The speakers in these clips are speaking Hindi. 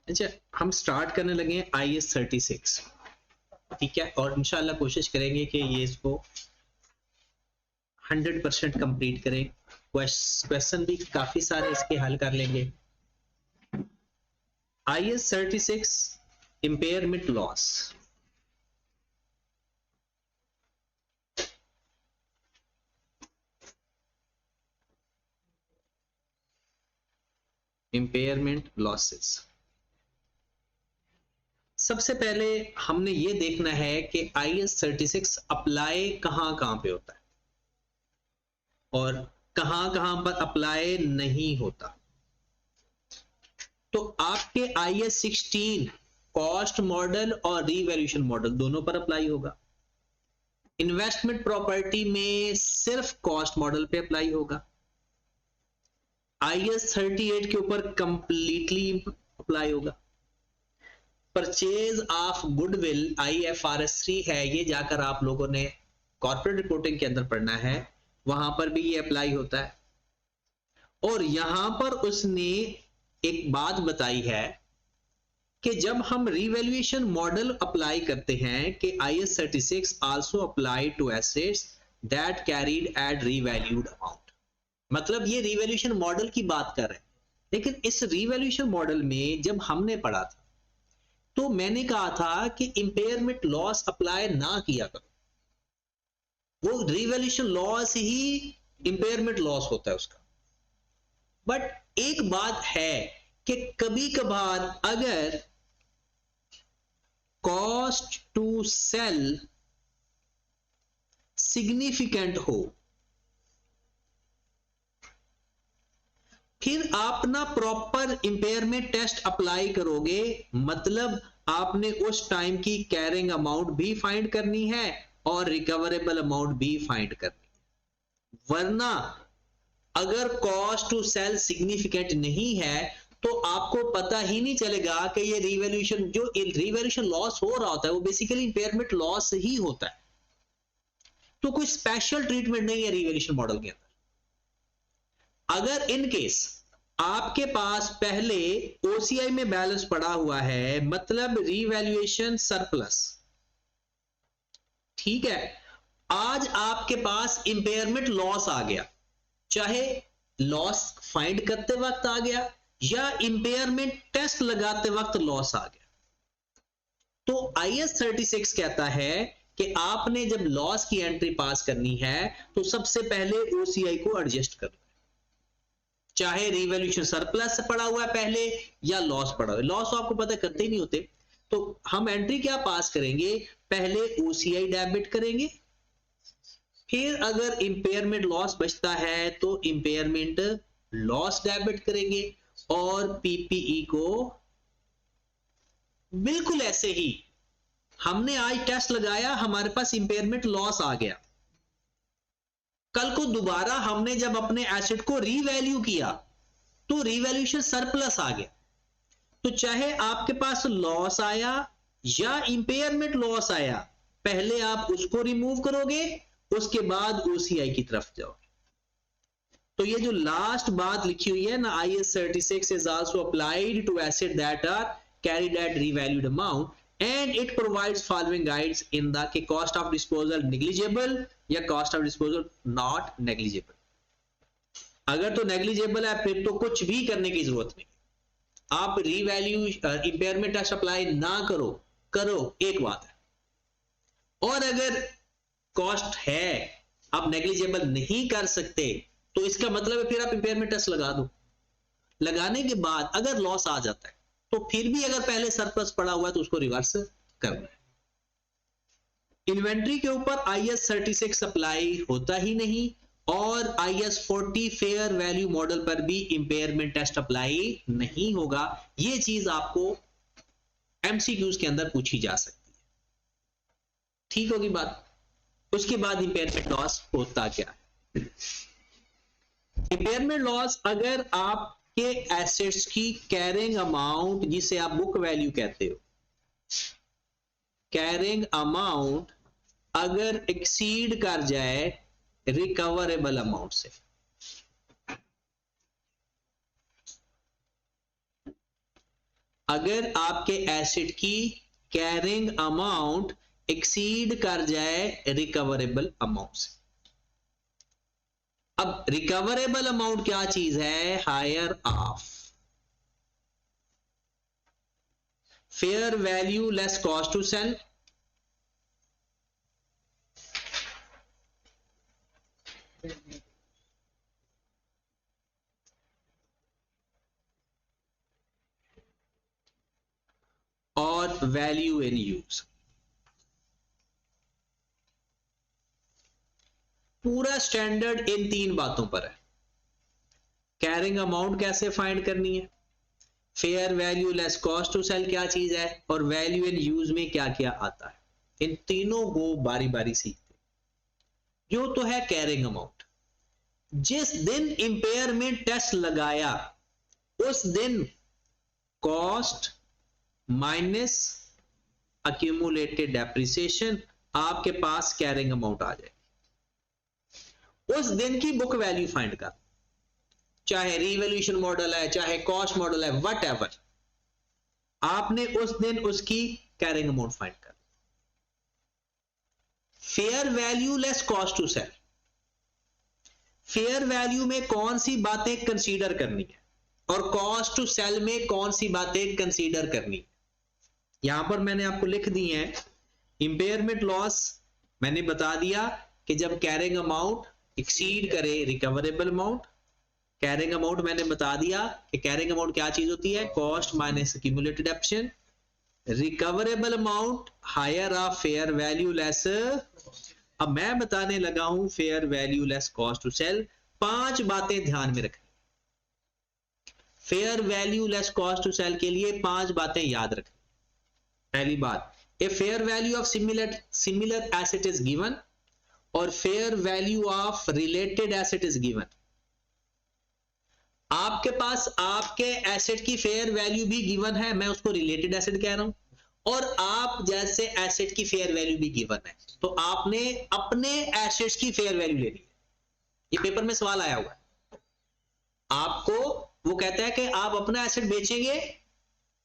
अच्छा, हम स्टार्ट करने लगे हैं IAS 36, ठीक है, और इंशाल्लाह कोशिश करेंगे कि ये इसको 100% कंप्लीट करें। क्वेश्चन भी काफी सारे इसके हल कर लेंगे। IAS 36 impairment loss. Impairment losses. सबसे पहले हमने ये देखना है कि IAS 36 अप्लाई कहां कहां पे होता है और कहां कहां पर अप्लाई नहीं होता। तो आपके IAS 16 कॉस्ट मॉडल और रीवैल्यूएशन मॉडल दोनों पर अप्लाई होगा। इन्वेस्टमेंट प्रॉपर्टी में सिर्फ कॉस्ट मॉडल पे अप्लाई होगा। IAS 38 के ऊपर कंप्लीटली अप्लाई होगा। परचेज ऑफ गुडविल IFRS 3 है, ये जाकर आप लोगों ने कॉर्पोरेट रिपोर्टिंग के अंदर पढ़ना है, वहां पर भी ये अप्लाई होता है। और यहां पर उसने एक बात बताई है कि जब हम रिवैल्यूएशन मॉडल अप्लाई करते हैं कि IAS 36 also apply to assets that carried at revalued amount, मतलब ये रिवैल्यूएशन मॉडल की बात कर रहे हैं। लेकिन इस रिवैल्यूएशन मॉडल में जब हमने पढ़ा था तो मैंने कहा था कि इंपेयरमेंट लॉस अप्लाई ना किया करो, वो रिवैल्यूएशन लॉस ही इंपेयरमेंट लॉस होता है उसका। बट एक बात है कि कभी कभार अगर कॉस्ट टू सेल सिग्निफिकेंट हो, फिर आप ना प्रॉपर इंपेयरमेंट टेस्ट अप्लाई करोगे, मतलब आपने उस टाइम की कैरिंग अमाउंट भी फाइंड करनी है और रिकवरेबल अमाउंट भी फाइंड करनी है। वरना अगर कॉस्ट टू सेल सिग्निफिकेंट नहीं है तो आपको पता ही नहीं चलेगा कि ये रिवैल्यूएशन, जो रिवैल्यूएशन लॉस हो रहा होता है वो बेसिकली इंपेयरमेंट लॉस ही होता है। तो कोई स्पेशल ट्रीटमेंट नहीं है रिवैल्यूएशन मॉडल के अंदर। अगर इन केस आपके पास पहले OCI में बैलेंस पड़ा हुआ है, मतलब रिवैल्यूएशन सरप्लस, ठीक है, आज आपके पास इंपेयरमेंट लॉस आ गया, चाहे लॉस फाइंड करते वक्त आ गया या इंपेयरमेंट टेस्ट लगाते वक्त लॉस आ गया, तो IAS 36 कहता है कि आपने जब लॉस की एंट्री पास करनी है तो सबसे पहले OCI को एडजस्ट करना, चाहे रिवैल्यूएशन सरप्लस पड़ा हुआ है पहले या लॉस पड़ा हुआ है। लॉस आपको पता करते ही नहीं होते, तो हम एंट्री क्या पास करेंगे, पहले OCI डेबिट करेंगे, फिर अगर इंपेयरमेंट लॉस बचता है तो इंपेयरमेंट लॉस डेबिट करेंगे, और PPE को बिल्कुल ऐसे ही हमने आज टेस्ट लगाया, हमारे पास इंपेयरमेंट लॉस आ गया, कल को दोबारा हमने जब अपने एसेट को रीवैल्यू किया तो रिवैल्यूएशन सरप्लस आ गया, तो चाहे आपके पास लॉस आया या इंपेयरमेंट लॉस आया, पहले आप उसको रिमूव करोगे, उसके बाद OCI की तरफ जाओगे। तो ये जो लास्ट बात लिखी हुई है ना, IAS 36 is also applied to asset that are carried at revalued amount and it provides following guides in the कि cost of disposal negligible या cost of disposal not negligible। अगर तो negligible है फिर तो कुछ भी करने की जरूरत नहीं, आप रीवैल्यू इंपेयरमेंट टेस्ट अप्लाई ना करो, करो एक बात है। और अगर कॉस्ट है आप नेग्लिजिबल नहीं कर सकते तो इसका मतलब है फिर आप इंपेयरमेंट टेस्ट लगा दो। लगाने के बाद अगर लॉस आ जाता है तो फिर भी अगर पहले सरप्लस पड़ा हुआ है तो उसको रिवर्स करना है। इन्वेंट्री के ऊपर IAS 36 अप्लाई होता ही नहीं, और IAS 40 फेयर वैल्यू मॉडल पर भी इंपेयरमेंट टेस्ट अप्लाई नहीं होगा। ये चीज आपको MCQs के अंदर पूछी जा सकती है, ठीक होगी बात। उसके बाद इंपेयरमेंट लॉस होता क्या है। इंपेयरमेंट लॉस अगर आपके एसेट्स की कैरिंग अमाउंट, जिसे आप बुक वैल्यू कहते हो, कैरिंग अमाउंट अगर एक्सीड कर जाए रिकवरेबल अमाउंट से, अगर आपके एसेट की कैरिंग अमाउंट एक्सीड कर जाए रिकवरेबल अमाउंट से। अब रिकवरेबल अमाउंट क्या चीज है? Higher of fair value less cost to sell, और वैल्यू इन यूज। पूरा स्टैंडर्ड इन तीन बातों पर है। कैरिंग अमाउंट कैसे फाइंड करनी है, fair value less cost to sell क्या चीज है, और वैल्यू इन यूज में क्या क्या आता है। इन तीनों को बारी बारी सीखते। जो तो है कैरिंग अमाउंट, जिस दिन इंपेयरमेंट टेस्ट लगाया उस दिन कॉस्ट माइनस अक्यूमुलेटेड डेप्रिसिएशन आपके पास कैरिंग अमाउंट आ जाएगी। उस दिन की बुक वैल्यू फाइंड कर, चाहे रीवैल्यूएशन मॉडल है चाहे कॉस्ट मॉडल है, वट एवर, आपने उस दिन उसकी कैरिंग अमाउंट फाइंड कर। Fair value less cost to sell, fair value में कौन सी बातें कंसीडर करनी है और कॉस्ट टू सेल में कौन सी बातें कंसीडर करनी है। यहां पर मैंने आपको लिख दी है। इंपेयरमेंट लॉस मैंने बता दिया कि जब कैरिंग अमाउंट एक्सीड करे रिकवरेबल अमाउंट। कैरिंग अमाउंट मैंने बता दिया कि कैरिंग अमाउंट क्या चीज होती है, cost minus accumulated depreciation. Recoverable amount higher of fair value less. अब मैं बताने लगा हूं fair value less cost to sell. 5 बातें ध्यान में रखनी। Fair value less cost to sell के लिए 5 बातें याद रखनी। पहली बात, a fair value of similar asset is given और fair value of related asset is given. आपके पास आपके एसेट की फेयर वैल्यू भी गिवन है, मैं उसको रिलेटेड एसेट कह रहा हूं, और आप जैसे एसेट की फेयर वैल्यू भी गिवन है, तो आपने अपने एसेट्स की फेयर वैल्यू लेनी है। ये पेपर में सवाल आया हुआ है आपको। वो कहता है कि आप अपना एसेट बेचेंगे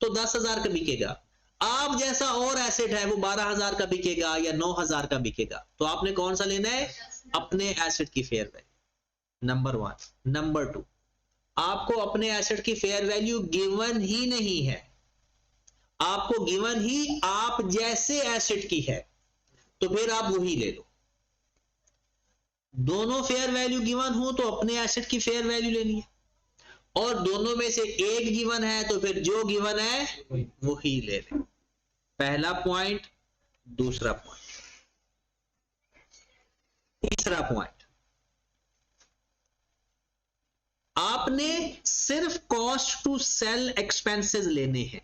तो 10,000 का बिकेगा, आप जैसा और एसेट है वो 12,000 का बिकेगा या 9,000 का बिकेगा, तो आपने कौन सा लेना है? अपने एसेट की फेयर वैल्यू, नंबर 1। नंबर 2, आपको अपने एसेट की फेयर वैल्यू गिवन ही नहीं है, आपको गिवन ही आप जैसे एसेट की है, तो फिर आप वही ले लो। दोनों फेयर वैल्यू गिवन हो तो अपने एसेट की फेयर वैल्यू लेनी है, और दोनों में से एक गिवन है तो फिर जो गिवन है वही ले लें। पहला पॉइंट। दूसरा पॉइंट। तीसरा पॉइंट, आपने सिर्फ कॉस्ट टू सेल एक्सपेंसेस लेने हैं।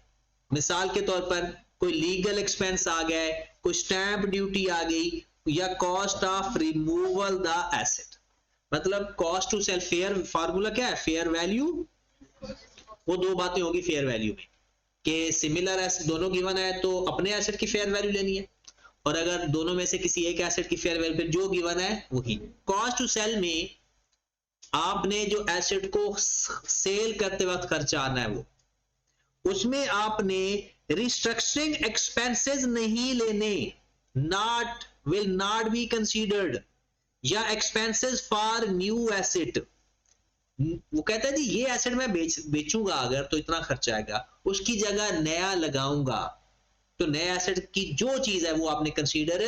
मिसाल के तौर पर कोई लीगल एक्सपेंस आ गए, कोई स्टैंप ड्यूटी आ गई, या cost of removal the asset. मतलब cost to sell, fair formula क्या है? Fair value. वो 2 बातें होगी फेयर वैल्यू में कि सिमिलर एसेट दोनों गिवन है तो अपने एसेट की फेयर वैल्यू लेनी है, और अगर दोनों में से किसी एक एसेट की फेयर वैल्यू, फिर जो गिवन है वही। कॉस्ट टू सेल में आपने जो एसेट को सेल करते वक्त खर्चा आना है वो, उसमें आपने रिस्ट्रक्चरिंग एक्सपेंसेस नहीं लेने, not will not be considered, या एक्सपेंसेस फॉर न्यू एसेट। वो कहता है जी ये एसेट मैं बेचूंगा अगर तो इतना खर्चा आएगा, उसकी जगह नया लगाऊंगा, तो नए एसेट की जो चीज है वो आपने कंसीडर।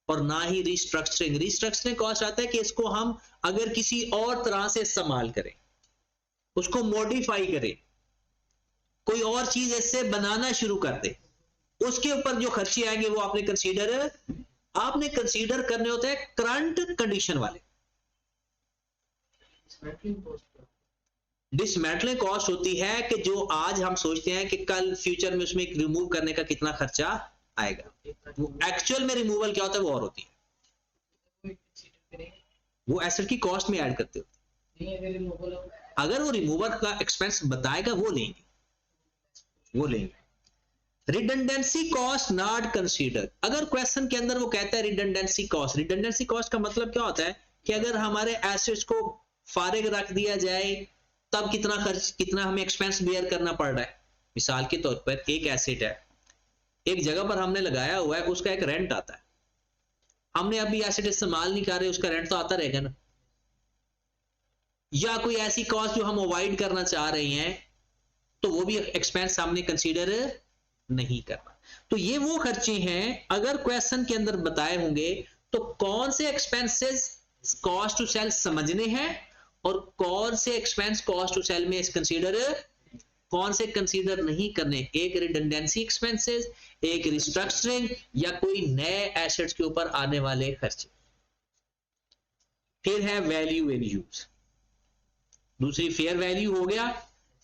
और ना ही रिस्ट्रक्चरिंग। रिस्ट्रक्चरिंग कॉस्ट आता है कि इसको हम अगर किसी और तरह से इस्तेमाल करें, उसको मॉडिफाई करें, कोई और चीज इससे बनाना शुरू कर दे, उसके ऊपर जो खर्चे आएंगे वो आपने कंसीडर करने होते हैं करंट कंडीशन वाले। डिसमेंटलिंग कॉस्ट होती है कि जो आज हम सोचते हैं कि कल फ्यूचर में उसमें रिमूव करने का कितना खर्चा आएगा, वो एक्चुअल में रिमूवल क्या होता है वो और होती है, वो एसेट की कॉस्ट में ऐड करते होते हैं। अगर वो रिमूवल का एक्सपेंस बताएगा वो लेंगे। Redundancy cost not consider. अगर क्वेश्चन के अंदर वो कहता है रिडंडेंसी कॉस्ट का मतलब क्या होता है कि अगर हमारे एसेट्स को फारिग रख दिया जाए तब कितना हमें एक्सपेंस बेयर करना पड़ रहा है, मिसाल के तौर पर एक एसेट है, एक जगह पर हमने लगाया हुआ है, उसका एक रेंट आता है, हमने अभी एसेट इस्तेमाल नहीं कर रहे, उसका रेंट तो आता रहेगा ना। या कोई ऐसी कॉस्ट जो हम अवॉइड करना चाह रहे हैं, तो वो भी एक्सपेंस हमने कंसीडर नहीं करना। तो ये वो खर्चे हैं, अगर क्वेश्चन के अंदर बताए होंगे तो कौन से एक्सपेंसेस कॉस्ट टू सेल समझने हैं और कौन से एक्सपेंस कॉस्ट टू सेल में कंसीडर, कौन से कंसीडर नहीं करने। एक रिडंडेंसी एक्सपेंसेस, एक रिस्ट्रक्चरिंग, या कोई नए एसेट्स के ऊपर आने वाले खर्चे। फिर है वैल्यू इन यूज, दूसरी फेयर वैल्यू हो गया।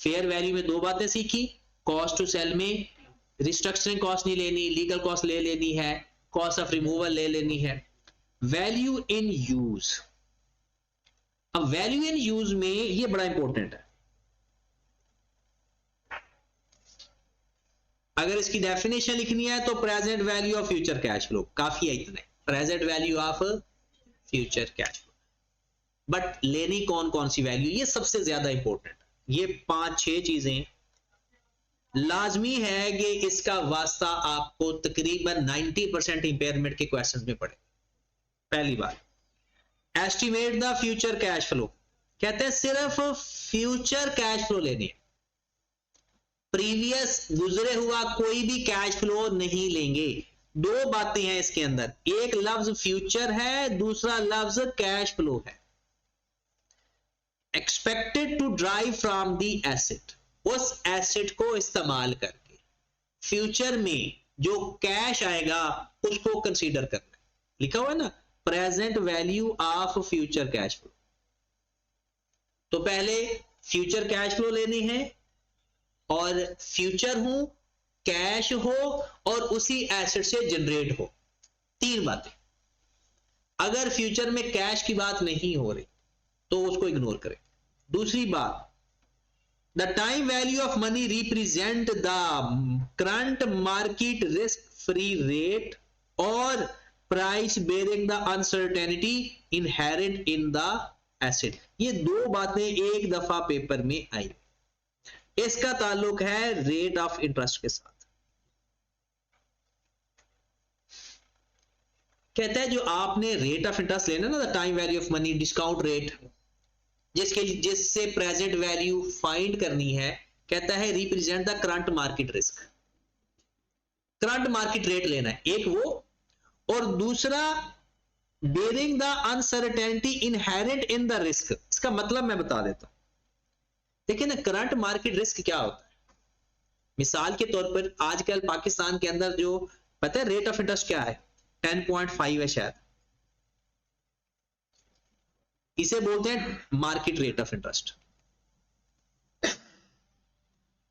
फेयर वैल्यू में दो बातें सीखी, कॉस्ट टू सेल में रिस्ट्रक्चरिंग कॉस्ट नहीं लेनी, लीगल कॉस्ट ले लेनी है, कॉस्ट ऑफ रिमूवल ले लेनी है। वैल्यू इन यूज, अब वैल्यू इन यूज में ये बड़ा इंपॉर्टेंट है। अगर इसकी डेफिनेशन लिखनी है तो present value of future cash flow, काफी है इतने, present value of future cash flow. But लेनी कौन कौन सी वैल्यू, ये सबसे ज्यादा इंपॉर्टेंट। ये 5-6 चीजें लाजमी है कि इसका वास्ता आपको तकरीबन 90% इंपेयरमेंट के क्वेश्चंस में पड़े। पहली बात, estimate the future cash flow, कहते हैं सिर्फ फ्यूचर कैश फ्लो लेनी है, प्रीवियस गुजरे हुआ कोई भी कैश फ्लो नहीं लेंगे। दो बातें हैं इसके अंदर, एक लफ्ज फ्यूचर है, दूसरा लफ्ज कैश फ्लो है। Expected to drive from the asset, उस एसेट को इस्तेमाल करके फ्यूचर में जो कैश आएगा उसको कंसीडर करना। लिखा हुआ है ना, present value of future cash flow. तो पहले फ्यूचर कैश फ्लो लेनी है, और फ्यूचर हो, कैश हो, और उसी एसेट से जनरेट हो। तीन बातें। अगर फ्यूचर में कैश की बात नहीं हो रही तो उसको इग्नोर करें। दूसरी बात, the time value of money represent the current market risk free rate और price bearing the uncertainty inherent in the asset. ये दो बातें एक दफा पेपर में आई, इसका ताल्लुक है रेट ऑफ इंटरेस्ट के साथ। कहता है जो आपने रेट ऑफ इंटरेस्ट लेना ना, the time value of money, discount rate, जिससे प्रेजेंट वैल्यू फाइंड करनी है, कहता है represent the current market risk, current market rate लेना है एक वो, और दूसरा bearing the uncertainty inherent in the risk. इसका मतलब मैं बता देता हूं। देखिए ना, करंट मार्केट रिस्क क्या होता है। मिसाल के तौर पर आजकल पाकिस्तान के अंदर जो पता है रेट ऑफ इंटरेस्ट क्या है, 10.5 है शायद, इसे बोलते हैं मार्केट रेट ऑफ इंटरेस्ट।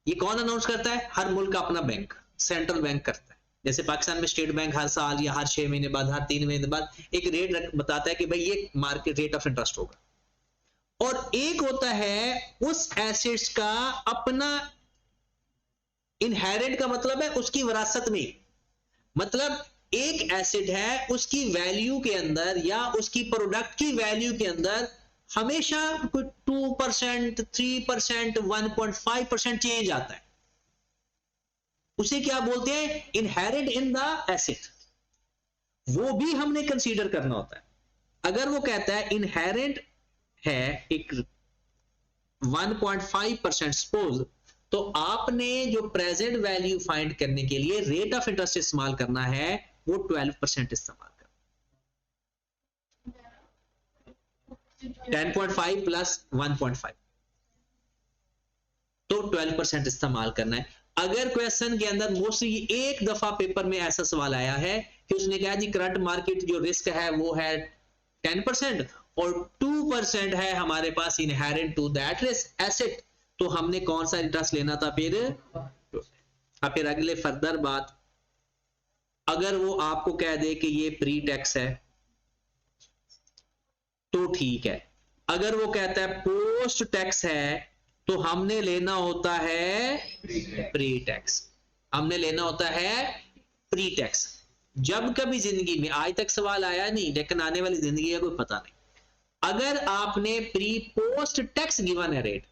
ये कौन अनाउंस करता है? हर मुल्क का अपना बैंक, सेंट्रल बैंक करता है। जैसे पाकिस्तान में स्टेट बैंक हर साल या हर 6 महीने बाद, हर 3 महीने बाद एक रेट बताता है कि भाई ये मार्केट रेट ऑफ इंटरेस्ट होगा। और एक होता है उस एसेट्स का अपना इनहेरेंट, का मतलब है उसकी विरासत में, मतलब एक एसेट है उसकी वैल्यू के अंदर या उसकी प्रोडक्ट की वैल्यू के अंदर हमेशा कोई 2%, 3%, 1.5% चेंज आता है। उसे क्या बोलते हैं? Inherent in the asset. वो भी हमने कंसीडर करना होता है। अगर वो कहता है इनहेरेंट है एक 1.5% सपोज, तो आपने जो प्रेजेंट वैल्यू फाइंड करने के लिए रेट ऑफ इंटरेस्ट इस्तेमाल करना है, वो 12% इस्तेमाल करना। 10.5 प्लस 1.5, तो 12% इस्तेमाल करना है। अगर क्वेश्चन के अंदर मोस्टली एक दफा पेपर में ऐसा सवाल आया है कि उसने कहा जी करंट मार्केट जो रिस्क है वो है 10% और 2% है हमारे पास inherent to that risk asset, तो हमने कौन सा इंटरेस्ट लेना था फिर? फिर अगले फर्दर बात, अगर वो आपको कह दे कि ये प्री टैक्स है तो ठीक है, अगर वो कहता है पोस्ट टैक्स है तो हमने लेना होता है प्री टैक्स, हमने लेना होता है प्री टैक्स। जब कभी जिंदगी में, आज तक सवाल आया नहीं लेकिन आने वाली जिंदगी का कोई पता नहीं, अगर आपने पोस्ट टैक्स गिवन है रेट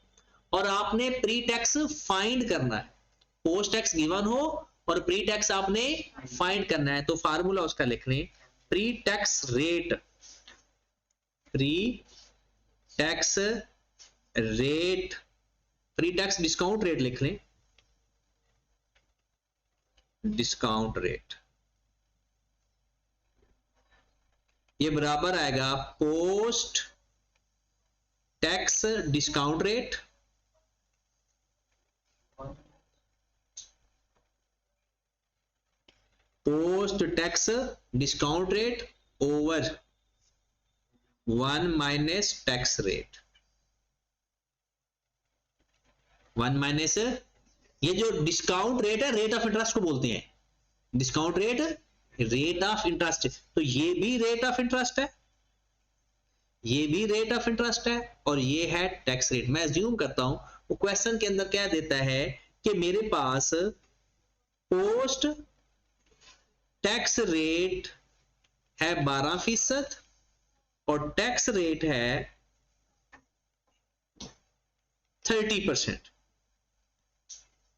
और आपने प्री टैक्स फाइंड करना है, पोस्ट टैक्स गिवन हो और प्री टैक्स आपने फाइंड करना है, तो फार्मूला उसका लिख लें, pre tax rate, pre tax rate, pre tax discount rate लिख लें, डिस्काउंट रेट, ये बराबर आएगा post tax discount rate post tax discount rate over 1 minus tax rate, 1 minus, ये जो डिस्काउंट रेट है रेट ऑफ इंटरेस्ट को बोलते हैं, discount rate rate of interest, तो ये भी रेट ऑफ इंटरेस्ट है, ये भी रेट ऑफ इंटरेस्ट है, और ये है टैक्स रेट। मैं अज्यूम करता हूं वो क्वेश्चन के अंदर क्या देता है कि मेरे पास पोस्ट टैक्स रेट है 12% और टैक्स रेट है 30%।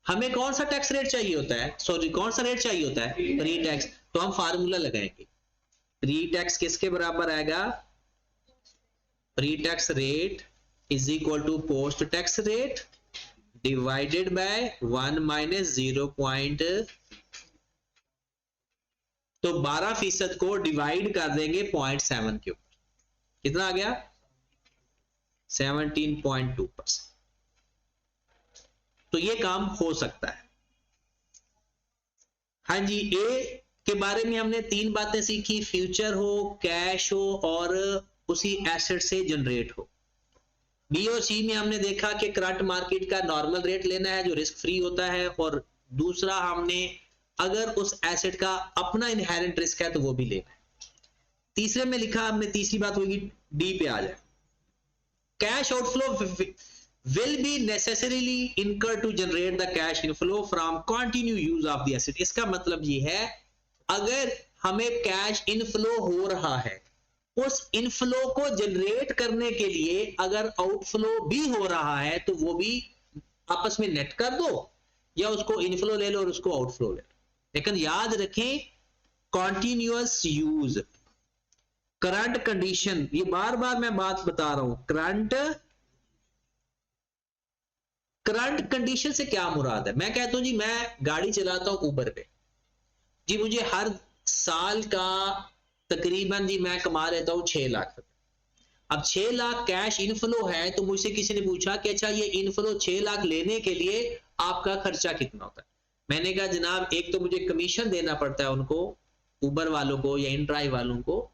हमें कौन सा टैक्स रेट चाहिए होता है, सॉरी कौन सा रेट चाहिए होता है, प्री टैक्स, तो हम फार्मूला लगाएंगे, प्री टैक्स किसके बराबर आएगा, pre tax rate is equal to post tax rate divided by 1 minus 0. तो 12% को डिवाइड कर देंगे 0.7 के ऊपर, कितना आ गया 17.2%। तो ये काम हो सकता है। हाँ जी, ए के बारे में हमने 3 बातें सीखी, फ्यूचर हो, कैश हो और उसी एसेट से जनरेट हो। बी और सी में हमने देखा कि करंट मार्केट का नॉर्मल रेट लेना है जो रिस्क फ्री होता है, और दूसरा हमने अगर उस एसेट का अपना इनहेरेंट रिस्क है तो वो भी लेना है। तीसरे में लिखा हमने, तीसरी बात होगी, डी पे आ जाए, cash outflow will be necessarily incurred to generate the cash inflow from continue use of the asset। इसका मतलब ये है अगर हमें कैश इनफ्लो हो रहा है, उस इनफ्लो को जनरेट करने के लिए अगर आउटफ्लो भी हो रहा है तो वो भी आपस में नेट कर दो, या उसको इनफ्लो ले लो और उसको आउटफ्लो ले लो। लेकिन याद रखें कॉन्टिन्यूअस यूज, करंट कंडीशन, ये बार बार मैं बात बता रहा हूं, करंट कंडीशन से क्या मुराद है। मैं कहता हूं जी मैं गाड़ी चलाता हूं ऊबर पे, जी मुझे हर साल का तकरीबन जी मैं कमा लेता हूं 6 लाख रुपए। अब 6 लाख कैश इनफ्लो है, तो मुझसे किसी ने पूछा कि अच्छा ये इनफ्लो 6 लाख लेने के लिए आपका खर्चा कितना होता है। मैंने कहा जनाब एक तो मुझे कमीशन देना पड़ता है उनको, ऊबर वालों को या इन ड्राइव वालों को,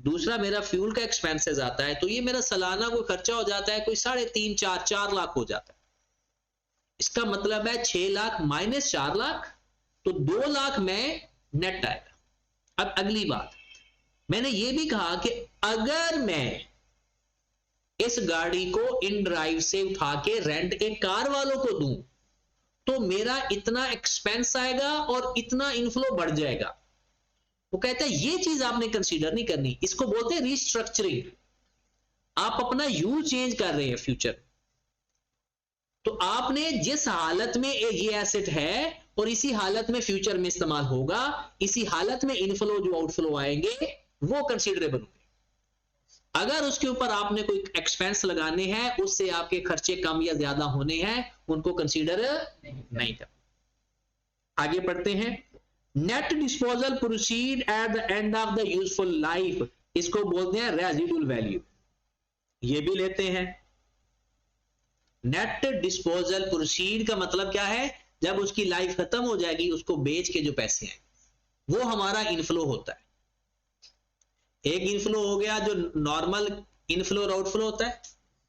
दूसरा मेरा फ्यूल का एक्सपेंसेस आता है, तो ये मेरा सालाना कोई खर्चा हो जाता है कोई 3.5 4 लाख हो जाता है। इसका मतलब है 6 लाख माइनस 4 लाख, तो 2 लाख में नेट आएगा। अब अगली बात, मैंने ये भी कहा कि अगर मैं इस गाड़ी को इन ड्राइव से उठा के रेंट के कार वालों को दूं तो मेरा इतना एक्सपेंस आएगा और इतना इनफ्लो बढ़ जाएगा। वो कहता है ये चीज आपने कंसीडर नहीं करनी, इसको बोलते हैं रीस्ट्रक्चरिंग। आप अपना यूज चेंज कर रहे हैं फ्यूचर, तो आपने जिस हालत में ये एसेट है और इसी हालत में फ्यूचर में इस्तेमाल होगा, इसी हालत में इनफ्लो जो आउटफ्लो आएंगे वो कंसीडरेबल होंगे। अगर उसके ऊपर आपने कोई एक्सपेंस लगाने हैं, उससे आपके खर्चे कम या ज्यादा होने हैं, उनको कंसीडर नहीं करना। आगे बढ़ते हैं, net disposal proceed at the end of the useful life, इसको बोलते हैं रेजिडुअल वैल्यू, ये भी लेते हैं। नेट डिस्पोजल प्रोसीड का मतलब क्या है, जब उसकी लाइफ खत्म हो जाएगी उसको बेच के जो पैसे हैं वो हमारा इनफ्लो होता है। एक इनफ्लो हो गया जो नॉर्मल इनफ्लो और आउटफ्लो होता है,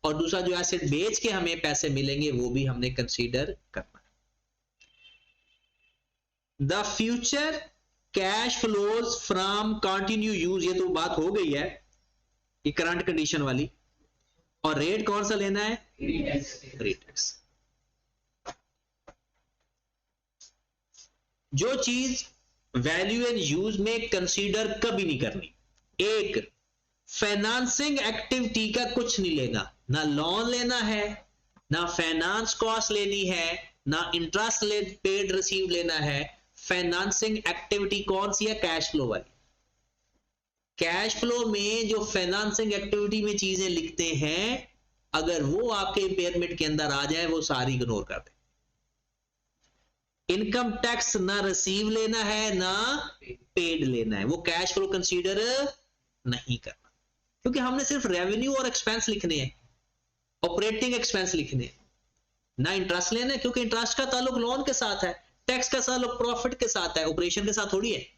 और दूसरा जो एसेट बेच के हमें पैसे मिलेंगे वो भी हमने कंसीडर करना है। The future cash flows from continue use, ये तो बात हो गई है ये करंट कंडीशन वाली, और रेट कौन सा लेना है, रीटैक्स। जो चीज वैल्यू एंड यूज में कंसीडर कभी नहीं करनी, एक फाइनेंसिंग एक्टिविटी का कुछ नहीं लेना, ना लोन लेना है, ना फाइनेंस कॉस्ट लेनी है, ना इंटरेस्ट पेड रिसीव लेना है। फाइनेंसिंग एक्टिविटी कौन सी है? कैश फ्लो वाली। कैश फ्लो में जो फाइनेंसिंग एक्टिविटी में चीजें लिखते हैं, अगर वो आपके इंपेयरमेंट के अंदर आ जाए, वो सारी इग्नोर कर दे। इनकम टैक्स ना रिसीव लेना है ना पेड लेना है, वो कैश फ्लो कंसीडर नहीं करना, क्योंकि हमने सिर्फ रेवेन्यू और एक्सपेंस लिखने हैं, ऑपरेटिंग एक्सपेंस लिखने हैं, ना इंटरेस्ट लेना है, क्योंकि इंटरेस्ट का ताल्लुक लोन के साथ है, टैक्स का ताल्लुक प्रॉफिट के साथ है, ऑपरेशन के साथ थोड़ी है।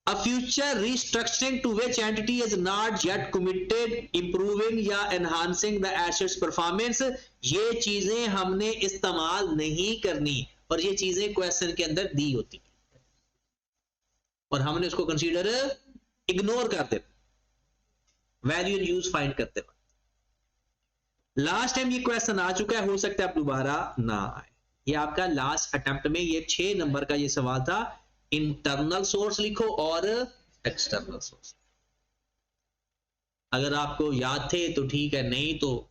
A future restructuring to which entity is not yet committed improving या enhancing the assets performance, ये चीजें हमने इस्तेमाल नहीं करनी, और ये चीजें क्वेश्चन के अंदर दी होती और हमने उसको कंसीडर इग्नोर कर देते वैल्यू एंड यूज फाइंड करते वक्त। लास्ट टाइम ये क्वेश्चन आ चुका है, हो सकता है अब दोबारा ना आए। ये आपका लास्ट अटेम्प्ट में ये 6 नंबर का ये सवाल था। इंटरनल सोर्स लिखो और एक्सटर्नल सोर्स। अगर आपको याद थे तो ठीक है, नहीं तो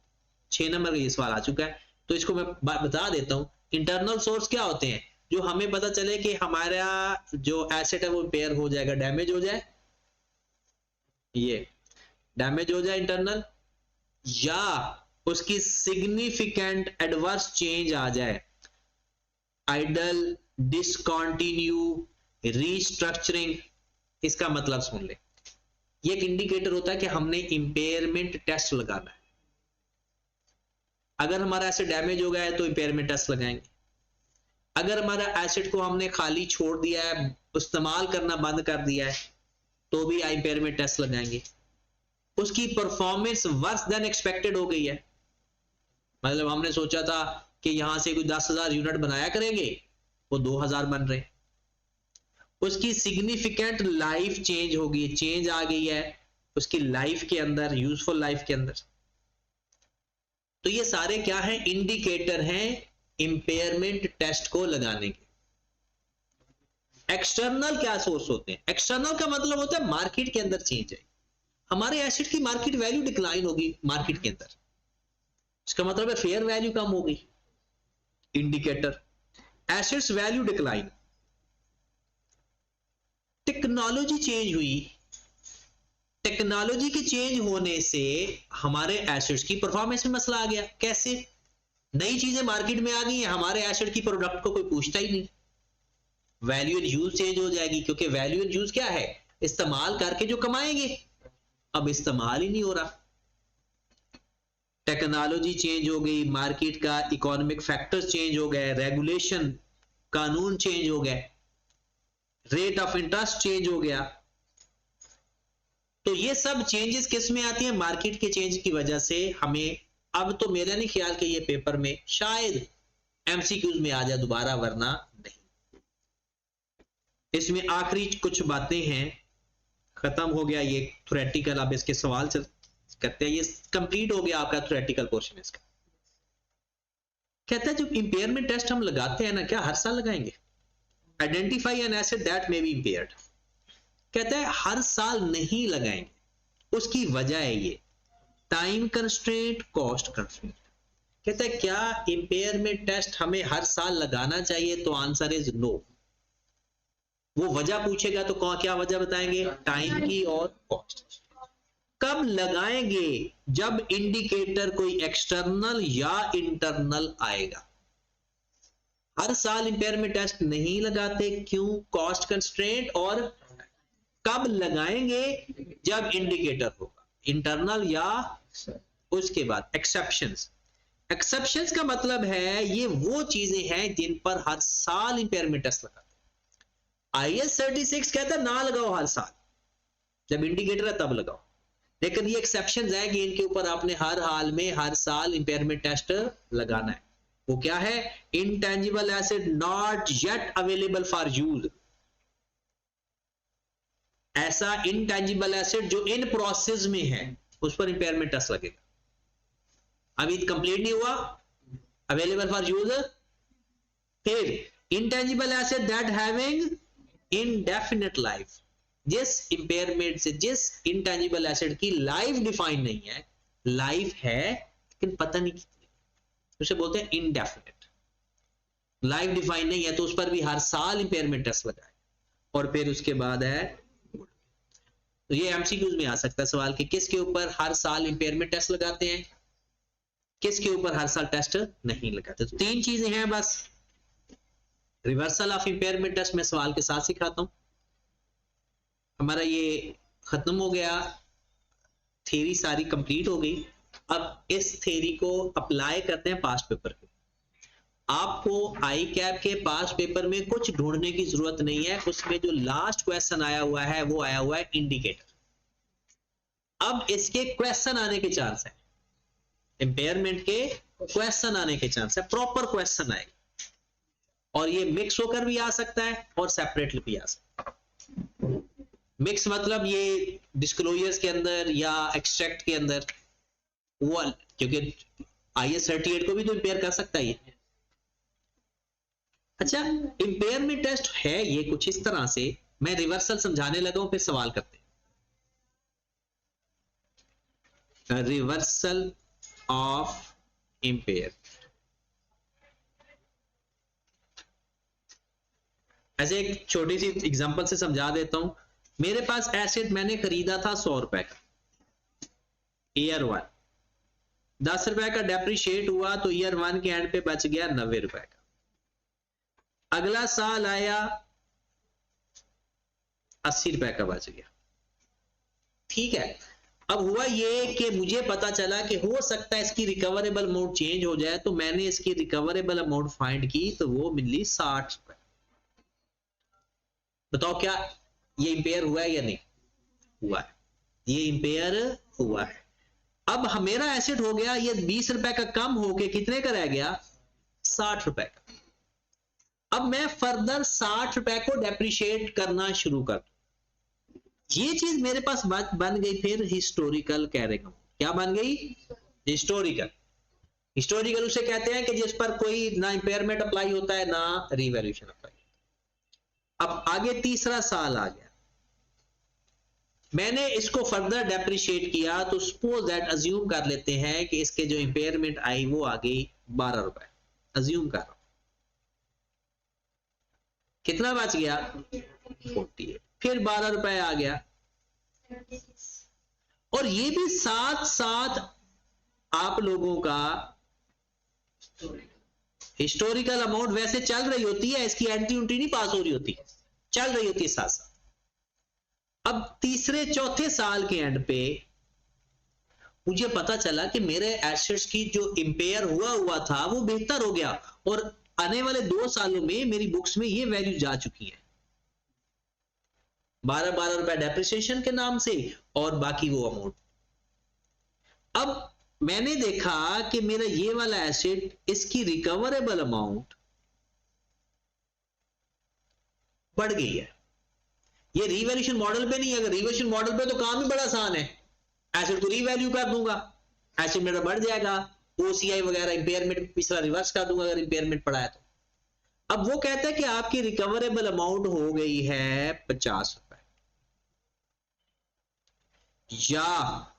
6 नंबर का ये सवाल आ चुका है, तो इसको मैं बता देता हूं। इंटरनल सोर्स क्या होते हैं? जो हमें पता चले कि हमारा जो एसेट है वो इम्पेयर हो जाएगा, डैमेज हो जाए, ये डैमेज हो जाए इंटरनल, या उसकी सिग्निफिकेंट एडवर्स चेंज आ जाए, आइडल, डिसकंटिन्यू, रीस्ट्रक्चरिंग। इसका मतलब सुन ले, ये एक इंडिकेटर होता है कि हमने इंपेयरमेंट टेस्ट लगाना है। अगर हमारा एसेट डैमेज हो गया है तो इंपेयरमेंट टेस्ट लगाएंगे। अगर हमारा एसेट को हमने खाली छोड़ दिया है, इस्तेमाल करना बंद कर दिया है, तो भी इंपेयरमेंट टेस्ट लगाएंगे। उसकी परफॉर्मेंस वर्स देन एक्सपेक्टेड हो गई है, मतलब हमने सोचा था कि यहां से कोई 10,000 यूनिट बनाया करेंगे, वो 2,000 बन रहे। उसकी सिग्निफिकेंट लाइफ चेंज होगी, चेंज आ गई है उसकी लाइफ के अंदर, यूजफुल लाइफ के अंदर। तो ये सारे क्या हैं? इंडिकेटर हैं इंपेयरमेंट टेस्ट को लगाने के। एक्सटर्नल क्या सोर्स होते हैं? एक्सटर्नल का मतलब होता है मार्केट के अंदर चेंज है, हमारे एसेट की मार्केट वैल्यू डिक्लाइन होगी मार्केट के अंदर, इसका मतलब है फेयर वैल्यू कम होगी। Indicator assets value decline. Technology change हुई, टेक्नोलॉजी के चेंज होने से हमारे एसेट्स की परफॉर्मेंस में मसला आ गया। कैसे? नई चीजें मार्केट में आ गई हैं, हमारे एसेट की प्रोडक्ट को कोई पूछता ही नहीं, वैल्यू एंड यूज चेंज हो जाएगी, क्योंकि वैल्यू एंड यूज क्या है? इस्तेमाल करके जो कमाएंगे, अब इस्तेमाल ही नहीं हो रहा। टेक्नोलॉजी चेंज हो गई, मार्केट का इकोनॉमिक फैक्टर्स चेंज हो गए, रेगुलेशन कानून चेंज हो गए, रेट ऑफ इंटरेस्ट चेंज हो गया। तो ये सब चेंजेस किस में आती हैं? मार्केट के चेंज की वजह से। हमें अब तो मेरा नहीं ख्याल कि ये पेपर में शायद एमसीक्यूज में आ जाए दोबारा, वरना नहीं। इसमें आखिरी कुछ बातें हैं, खत्म हो गया ये थ्योरेटिकल। अब इसके सवाल करते हैं, ये कंप्लीट हो गया आपका थ्योरेटिकल पोर्शन इसका। कहता है जब इंपेयरमेंट टेस्ट हम लगाते हैं ना, क्या हर साल लगाएंगे? Identify an asset that may be impaired. कहता है हर साल नहीं लगाएंगे, उसकी वजह है ये टाइम कंस्ट्रेंट, कॉस्ट कंस्ट्रेंट। कहता है क्या इंपेयरमेंट टेस्ट हमें हर साल लगाना चाहिए? तो आंसर इज नो। वो वजह पूछेगा तो क्या वजह बताएंगे? टाइम की और कॉस्ट। कब लगाएंगे? जब इंडिकेटर कोई एक्सटर्नल या इंटरनल आएगा। हर साल इंपेयरमेंट टेस्ट नहीं लगाते, क्यों? Cost constraint. और कब लगाएंगे? जब इंडिकेटर होगा इंटरनल या उसके बाद एक्सेप्शंस। एक्सेप्शंस का मतलब है ये वो चीजें हैं जिन पर हर साल इंपेयरमेंट टेस्ट लगाते हैं। IAS 36 कहता है ना लगाओ हर साल, जब इंडिकेटर है तब लगाओ। लेकिन ये एक्सेप्शंस है कि इनके ऊपर आपने हर हाल में हर साल इंपेयरमेंट टेस्ट लगाना है। वो क्या है? Intangible asset not yet available for use. ऐसा इंटेंजिबल एसेट जो इन प्रोसेस में है, उस पर इंपेयरमेंट टेस्ट लगेगा। अभी कंप्लीट नहीं हुआ, अवेलेबल फॉर यूज। फिर intangible asset that having indefinite life. जिस इंपेयरमेंट से, जिस इंटेंजिबल एसेट की लाइफ डिफाइन नहीं है, लाइफ है लेकिन पता नहीं कितनी, उसे बोलते हैं इनडेफिनिट। लाइफ डिफाइन नहीं है तो उस पर भी हर साल इंपेयरमेंट टेस्ट लगाए। और फिर उसके बाद है, तो ये एमसीक्यूज में आ सकता है सवाल कि किसके ऊपर हर साल इंपेयरमेंट टेस्ट लगाते हैं, किसके ऊपर हर साल टेस्ट नहीं लगाते। तो तीन चीजें हैं बस। रिवर्सल ऑफ इंपेयरमेंट टेस्ट मैं सवाल के साथ सिखाता हूं। हमारा ये खत्म हो गया, थ्योरी सारी कंप्लीट हो गई। अब इस थ्योरी को अप्लाई करते हैं पास्ट पेपर पे। आपको आई कैप के पास्ट पेपर में कुछ ढूंढने की जरूरत नहीं है, उसमें जो लास्ट क्वेश्चन आया हुआ है वो आया हुआ है इंडिकेटर। अब इसके क्वेश्चन आने के चांस है, इंपेयरमेंट के क्वेश्चन आने के चांस है, प्रॉपर क्वेश्चन आएगा। और ये मिक्स होकर भी आ सकता है और सेपरेटली भी आ सकता है। मिक्स मतलब ये डिस्क्लोजर्स के अंदर या एक्सट्रैक्ट के अंदर, वो क्योंकि IS 38 को भी तो इंपेयर कर सकता है ये। अच्छा, इंपेयरमेंट टेस्ट है ये कुछ इस तरह से, मैं रिवर्सल समझाने लगा हूं, फिर सवाल करते हैं। रिवर्सल ऑफ इंपेयर, ऐसे एक छोटी सी एग्जांपल से समझा देता हूं। मेरे पास एसेट मैंने खरीदा था 100 रुपए का, ईयर 1, 10 रुपए का डेप्रिशिएट हुआ तो ईयर 1 के एंड पे बच गया 90 रुपए का। अगला साल आया 80 रुपए का बच गया, ठीक है। अब हुआ ये कि मुझे पता चला कि हो सकता है इसकी रिकवरेबल अमाउंट चेंज हो जाए, तो मैंने इसकी रिकवरेबल अमाउंट फाइंड की तो वो मिली 60 रुपए। बताओ क्या ये इंपेयर हुआ है या नहीं हुआ है? ये इंपेयर हुआ है। अब मेरा एसेट हो गया ये 20 रुपए का कम होके कितने का रह गया? 60 रुपए का। अब मैं फर्दर 60 रुपए को डेप्रिशिएट करना शुरू कर दूं। ये चीज मेरे पास बन गई फिर हिस्टोरिकल कैरिंग अमाउंट। क्या बन गई? हिस्टोरिकल। हिस्टोरिकल उसे कहते हैं कि जिस पर कोई ना इंपेयरमेंट अप्लाई होता है ना रिवैल्यूएशन अप्लाई। अब आगे तीसरा साल आ गया, मैंने इसको फर्दर डेप्रिशिएट किया, तो सपोज दैट अज्यूम कर लेते हैं कि इसके जो इंपेयरमेंट आई वो आ गई 12 रुपए, अज्यूम कर रहा हूं। कितना बच गया? 48। फिर 12 रुपए आ गया, और ये भी साथ साथ आप लोगों का हिस्टोरिकल अमाउंट वैसे चल रही होती है, इसकी एंट्री उंट्री नहीं पास हो रही होती, चल रही होती है साथ साथ। अब तीसरे चौथे साल के एंड पे मुझे पता चला कि मेरे एसेट्स की जो इंपेयर हुआ था वो बेहतर हो गया, और आने वाले 2 सालों में मेरी बुक्स में ये वैल्यू जा चुकी है, 12 रुपए डेप्रिसिएशन के नाम से और बाकी वो अमाउंट। अब मैंने देखा कि मेरा ये वाला एसेट, इसकी रिकवरेबल अमाउंट बढ़ गई है। ये रीवैल्यूएशन मॉडल पे नहीं है। अगर रीवैल्यूएशन मॉडल पे तो काम ही बड़ा आसान है, एसेट को रीवैल्यू कर दूंगा, एसेट मेरा बढ़ जाएगा, OCI वगैरह इंपेयरमेंट पिछला रिवर्स कर दूंगा अगर इंपेयरमेंट पड़ा है तो। अब वो कहता है कि आपकी रिकवरेबल अमाउंट हो गई है 50 रुपए, या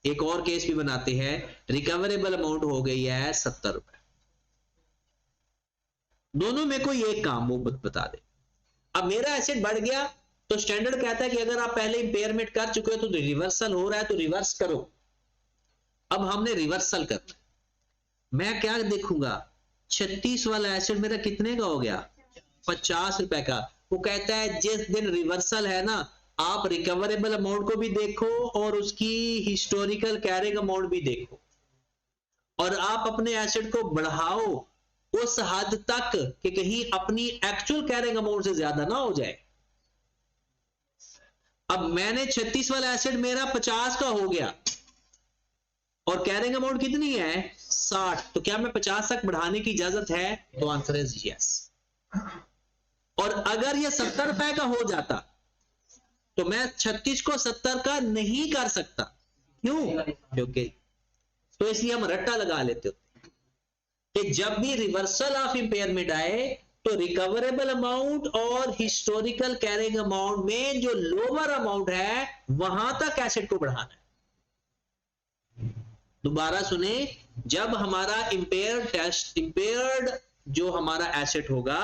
एक और केस भी बनाते हैं, रिकवरेबल अमाउंट हो गई है 70 रुपए। दोनों में कोई एक काम वो बता दे। अब मेरा एसेट बढ़ गया तो स्टैंडर्ड कहता है कि अगर आप पहले इंपेयरमेंट कर चुके हो तो रिवर्सल हो रहा है तो रिवर्स करो। अब हमने रिवर्सल करना, मैं क्या देखूंगा? 36 वाला एसेट मेरा कितने का हो गया? 50 रुपए का। वो कहता है जिस दिन रिवर्सल है ना, आप रिकवरेबल अमाउंट को भी देखो और उसकी हिस्टोरिकल कैरिंग अमाउंट भी देखो, और आप अपने एसेट को बढ़ाओ उस हद तक कि कहीं अपनी एक्चुअल कैरिंग अमाउंट से ज्यादा ना हो जाए। अब मैंने 36 वाला एसेट मेरा 50 का हो गया और कैरिंग अमाउंट कितनी है? 60। तो क्या मैं 50 तक बढ़ाने की इजाजत है? तो आंसर इज यस। और अगर ये 70 रुपए का हो जाता तो मैं 36 को 70 का नहीं कर सकता। क्यों? क्योंकि तो इसलिए हम रट्टा लगा लेते होते कि जब भी रिवर्सल ऑफ इंपेयरमेंट आए तो रिकवरेबल अमाउंट और हिस्टोरिकल कैरिंग अमाउंट में जो लोअर अमाउंट है वहां तक एसेट को बढ़ाना है। दोबारा सुने, जब हमारा इंपेयर्ड जो हमारा एसेट होगा,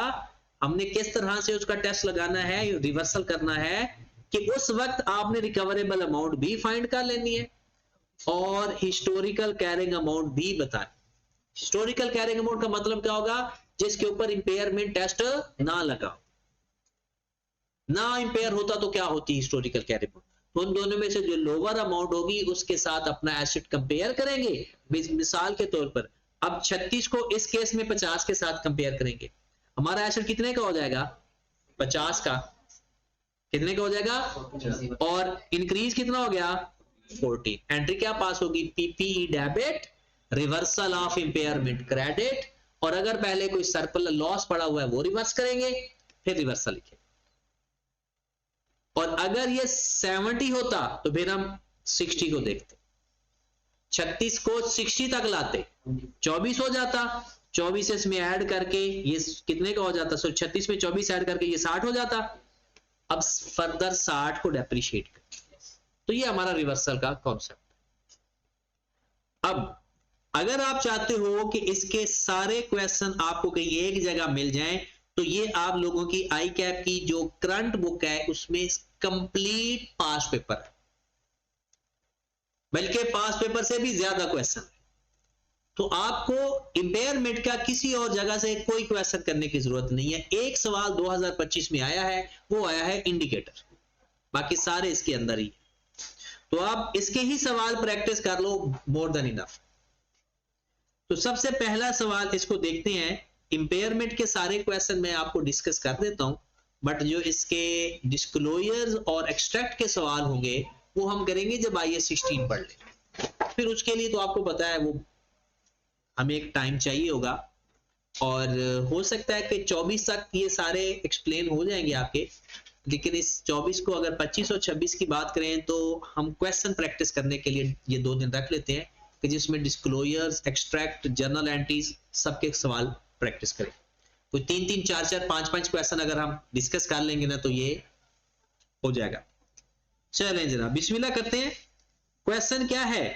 हमने किस तरह से उसका टेस्ट लगाना है, रिवर्सल करना है कि उस वक्त आपने रिकवरेबल अमाउंट भी फाइंड कर लेनी है और हिस्टोरिकल कैरिंग अमाउंट भी बताए। हिस्टोरिकल कैरिंग अमाउंट का मतलब क्या होगा? जिसके ऊपर इंपेयरमेंट टेस्ट ना लगा, ना इंपेयर होता तो क्या होती हिस्टोरिकल कैरिंग अमाउंट। तो उन दोनों में से जो लोअर अमाउंट होगी उसके साथ अपना एसेट कंपेयर करेंगे। मिसाल के तौर पर अब 36 को इस केस में 50 के साथ कंपेयर करेंगे, हमारा एसेट कितने का हो जाएगा? 50 का। कितने का हो जाएगा? और इंक्रीज कितना हो गया? 40। एंट्री क्या पास होगी? PPE debit, reversal of impairment credit, और अगर पहले कोई सर्पल लॉस पड़ा हुआ है वो रिवर्स करेंगे, फिर रिवर्सल लिखेंगे। और अगर ये 70 होता तो फिर हम 60 को देखते, 36 को 60 तक लाते, 24 हो जाता, 24 इसमें ऐड करके ये कितने का हो जाता? 36 में 24 ऐड करके ये 60 हो जाता। अब फर्दर 60 को डेप्रिशिएट कर, तो ये हमारा रिवर्सल का कॉन्सेप्ट। अब अगर आप चाहते हो कि इसके सारे क्वेश्चन आपको कहीं एक जगह मिल जाएं, तो ये आप लोगों की आई कैप की जो करंट बुक है उसमें कंप्लीट पास पेपर है, बल्कि पास पेपर से भी ज्यादा क्वेश्चन है। तो आपको इंपेयरमेंट का किसी और जगह से कोई क्वेश्चन करने की जरूरत नहीं है। एक सवाल 2025 में आया है, वो आया है इंडिकेटर, बाकी सारे इसके अंदर ही है। तो आप इसके ही सवाल प्रैक्टिस कर लो, मोर देन इनफ। तो सबसे पहला सवाल इसको देखते हैं। इंपेयरमेंट के सारे क्वेश्चन मैं आपको डिस्कस कर देता हूं, बट जो इसके डिस्क्लोजर्स और एक्सट्रैक्ट के सवाल होंगे वो हम करेंगे जब IAS 16 पढ़ लें। फिर उसके लिए तो आपको पता है वो हमें एक टाइम चाहिए होगा, और हो सकता है कि 24 तक ये सारे एक्सप्लेन हो जाएंगे आपके। लेकिन इस 24 को अगर 25 और 26 की बात करें तो हम क्वेश्चन प्रैक्टिस करने के लिए ये 2 दिन रख लेते हैं कि जिसमें डिस्क्लोजर्स, एक्सट्रैक्ट, जर्नल एंट्रीज सबके सवाल प्रैक्टिस करें। कोई 3-3, 4-4, 5-5 क्वेश्चन अगर हम डिस्कस कर लेंगे ना तो ये हो जाएगा। चलें जनाब, बिस्मिल्लाह करते हैं। क्वेश्चन क्या है?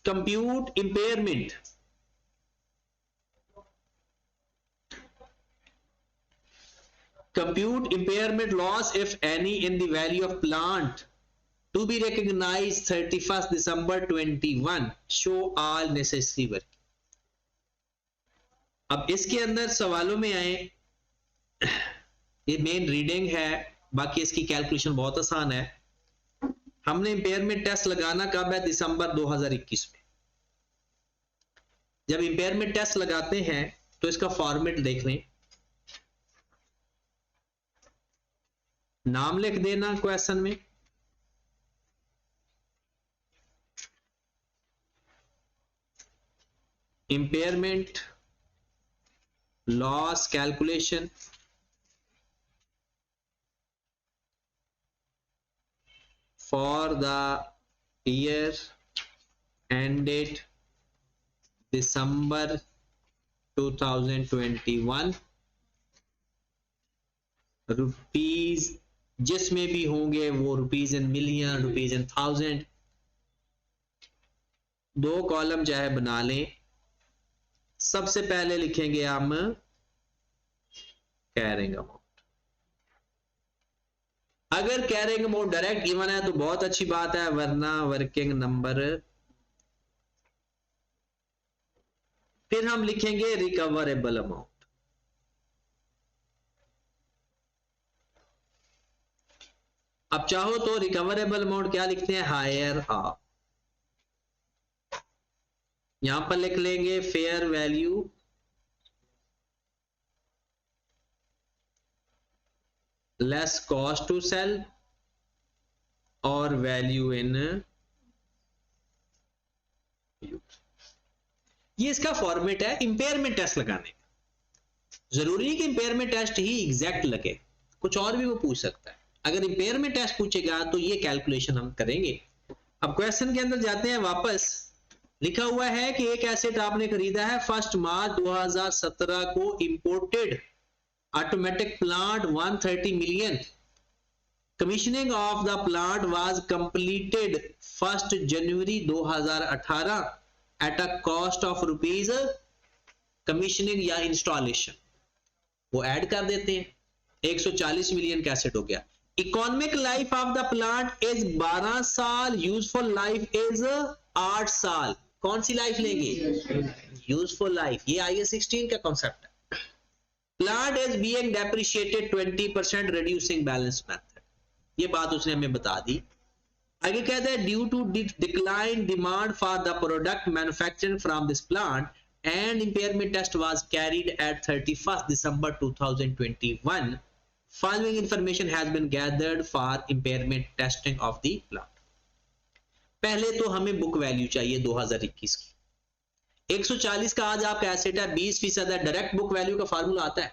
Compute impairment. Compute impairment loss if any in the value of plant to be recognized 31st December 21. Show all necessary work. अब इसके अंदर सवालों में आए, ये मेन रीडिंग है, बाकी इसकी कैलकुलेशन बहुत आसान है। हमने इंपेयरमेंट टेस्ट लगाना कब है? दिसंबर 2021 में। जब इंपेयरमेंट टेस्ट लगाते हैं तो इसका फॉर्मेट देख लें, नाम लिख देना क्वेश्चन में, impairment loss calculation for the year ended December 2021, rupees जिसमें भी होंगे वो rupees in million, rupees in 1000, 2 column चाहे बना लें। सबसे पहले लिखेंगे हम कैरिंग अमाउंट। अगर कैरिंग अमाउंट डायरेक्ट गिवन है तो बहुत अच्छी बात है, वरना वर्किंग नंबर। फिर हम लिखेंगे रिकवरेबल अमाउंट। अब चाहो तो रिकवरेबल अमाउंट क्या लिखते हैं? Higher of. यहां पर लिख लेंगे fair value less cost to sell और वैल्यू इन यूज। ये इसका फॉर्मेट है इंपेयरमेंट टेस्ट लगाने का। जरूरी नहीं कि इंपेयरमेंट टेस्ट ही एग्जैक्ट लगे, कुछ और भी वो पूछ सकता है। अगर इंपेयरमेंट टेस्ट पूछेगा तो ये कैलकुलेशन हम करेंगे। अब क्वेश्चन के अंदर जाते हैं वापस। लिखा हुआ है कि एक एसेट आपने खरीदा है 1 मार्च 2017 को, imported automatic plant 130 million, commissioning of the plant was completed 1 January 2018 at a cost of rupees, commissioning या इंस्टॉलेशन। वो ऐड कर देते हैं, 140 मिलियन का एसेट हो गया। Economic life of the plant is 12 साल, यूजफुल लाइफ इज 8 साल। कौन सी लाइफ लेंगे? Useful life. ये IAS 16 का कॉन्सेप्ट है। Plant is being depreciated 20%, reducing balance method. ये बात उसने हमें बता दी। आगे कहता है due to decline demand for the product manufactured from this plant and impairment test was carried at 31 December 2021, following information has been gathered for impairment testing of the plant। पहले तो हमें बुक वैल्यू चाहिए 2021 की। 140 का आज आपका एसेट है, 20% है। डायरेक्ट बुक वैल्यू का फार्मूला आता है,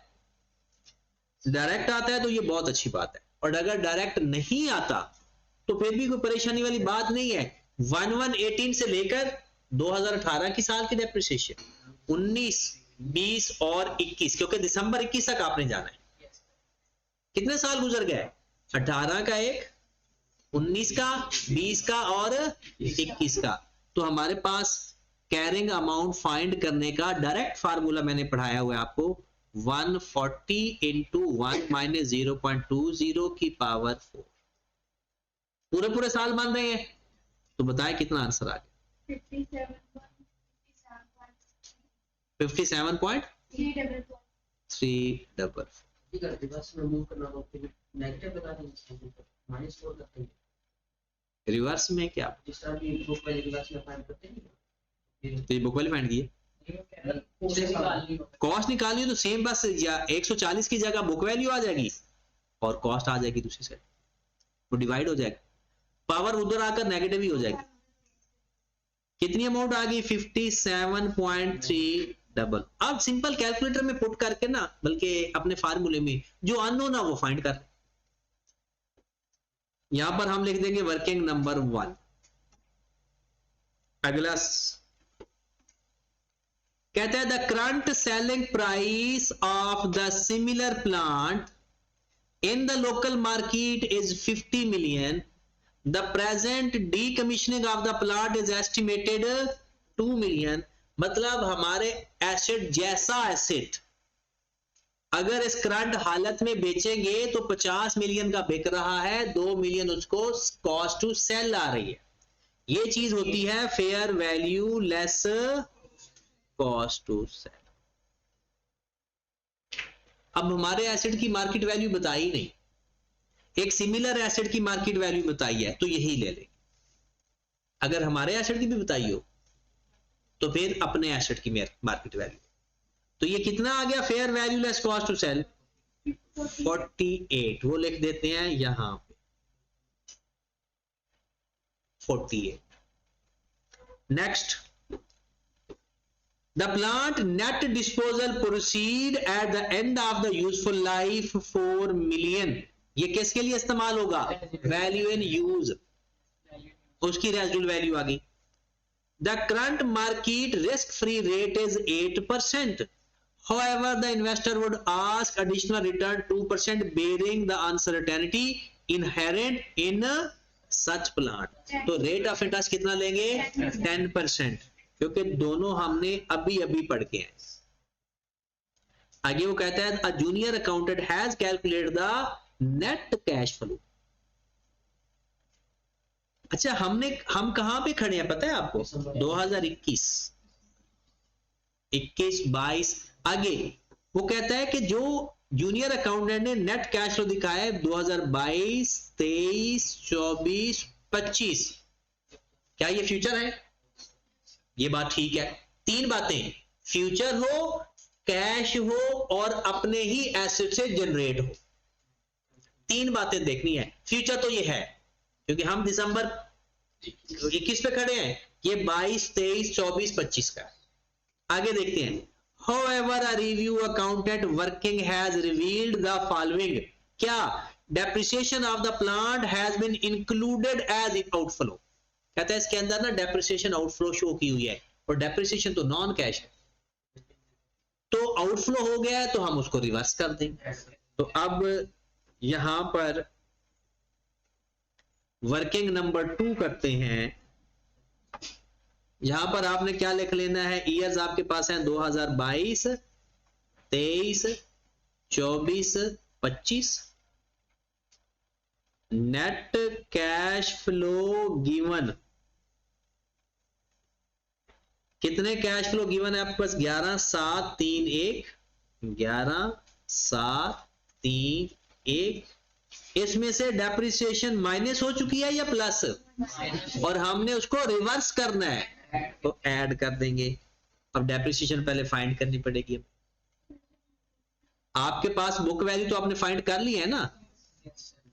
डायरेक्ट आता है तो ये बहुत अच्छी बात है। और अगर डायरेक्ट नहीं आता तो फिर भी कोई परेशानी वाली बात नहीं है। 1118 से लेकर 2018 की साल की डेप्रिसिएशन, 19, 20 और 21, क्योंकि दिसंबर 21 तक आपने जाना है। कितने साल गुजर गए? 18 का एक, 19 का, 20 का और 21 का। तो हमारे पास कैरिंग अमाउंट फाइंड करने का डायरेक्ट फार्मूला मैंने पढ़ाया हुआ है आपको, 140 into 1 minus 0.20 की पावर 4। पूरे साल मान रहे हैं तो बताएं कितना आंसर आ गया? 57.344। रिवर्स में क्या? तो ये बुक वाले फाइंड किए, कॉस्ट निकालिए तो सेम बस 140 की जगह बुक वैल्यू आ जाएगी और कॉस्ट आ जाएगी दूसरी साइड, वो डिवाइड हो जाएगा, पावर उधर आकर नेगेटिव ही हो जाएगी। कितनी अमाउंट आ गई? 57.3 डबल। अब सिंपल कैलकुलेटर में पुट करके ना, बल्कि अपने फार्मूले में जो अननोन है वो फाइंड कर, यहां पर हम लिख देंगे वर्किंग नंबर 1। अगला कहता है the current selling price of the similar plant in the local market is 50 million। The present decommissioning of the plant is estimated 2 million। मतलब हमारे एसेट जैसा एसेट अगर इस करंट हालत में बेचेंगे तो 50 मिलियन का बिक रहा है, 2 मिलियन उसको कॉस्ट टू सेल आ रही है। ये चीज होती है fair value less cost to sell. अब हमारे एसेट की मार्केट वैल्यू बताई नहीं, एक सिमिलर एसेट की मार्केट वैल्यू बताई है तो यही ले लें। अगर हमारे एसेट की भी बताई हो तो फिर अपने एसेट की मार्केट वैल्यू। तो ये कितना आ गया fair value less cost to sell? 48। वो लिख देते हैं यहां पे 48। Next, the plant net disposal proceed at the end of the useful life 4 million। ये किसके लिए इस्तेमाल होगा? वैल्यू इन यूज, उसकी रेजिडुअल वैल्यू आ गई। The current market risk free rate is 8%। However, the investor would ask additional return 2% bearing the uncertainty inherent in such plant। तो रेट ऑफ इंटरेस्ट कितना लेंगे? 10%, क्योंकि दोनों हमने अभी पढ़ के हैं। आगे वो कहता है a junior accountant has calculated the net cash flow। अच्छा, हम कहां पे खड़े हैं पता है आपको? 2021, 21, 22। आगे वो कहता है कि जो जूनियर अकाउंटेंट ने नेट कैश फ्लो दिखाया है 2022, 23, 24, 25, क्या ये फ्यूचर है? ये बात ठीक है। 3 बातें, फ्यूचर हो, कैश हो और अपने ही एसेट से जनरेट हो। 3 बातें देखनी है। फ्यूचर तो ये है क्योंकि हम दिसंबर 21 पे खड़े हैं, ये 22, 23, 24, 25 का। आगे देखते हैं। However, a review accountant working has revealed the following। क्या depreciation of the plant has been included as outflow? कहता है इसके अंदर ना depreciation outflow शो की हुई है और depreciation तो नॉन कैश है, तो आउटफ्लो हो गया है तो हम उसको रिवर्स कर देंगे। तो अब यहां पर वर्किंग नंबर 2 करते हैं। यहां पर आपने क्या लिख लेना है? ईयर्स आपके पास हैं 2022, 23, 24-25 नेट कैश फ्लो गिवन, कितने कैश फ्लो गिवन है आपके पास? 11,731, 11,731। इसमें से डेप्रिसिएशन माइनस हो चुकी है या प्लस? और हमने उसको रिवर्स करना है तो ऐड कर देंगे। अब डेप्रिसिएशन पहले फाइंड करनी पड़ेगी। आपके पास बुक वैल्यू तो आपने फाइंड कर ली है ना।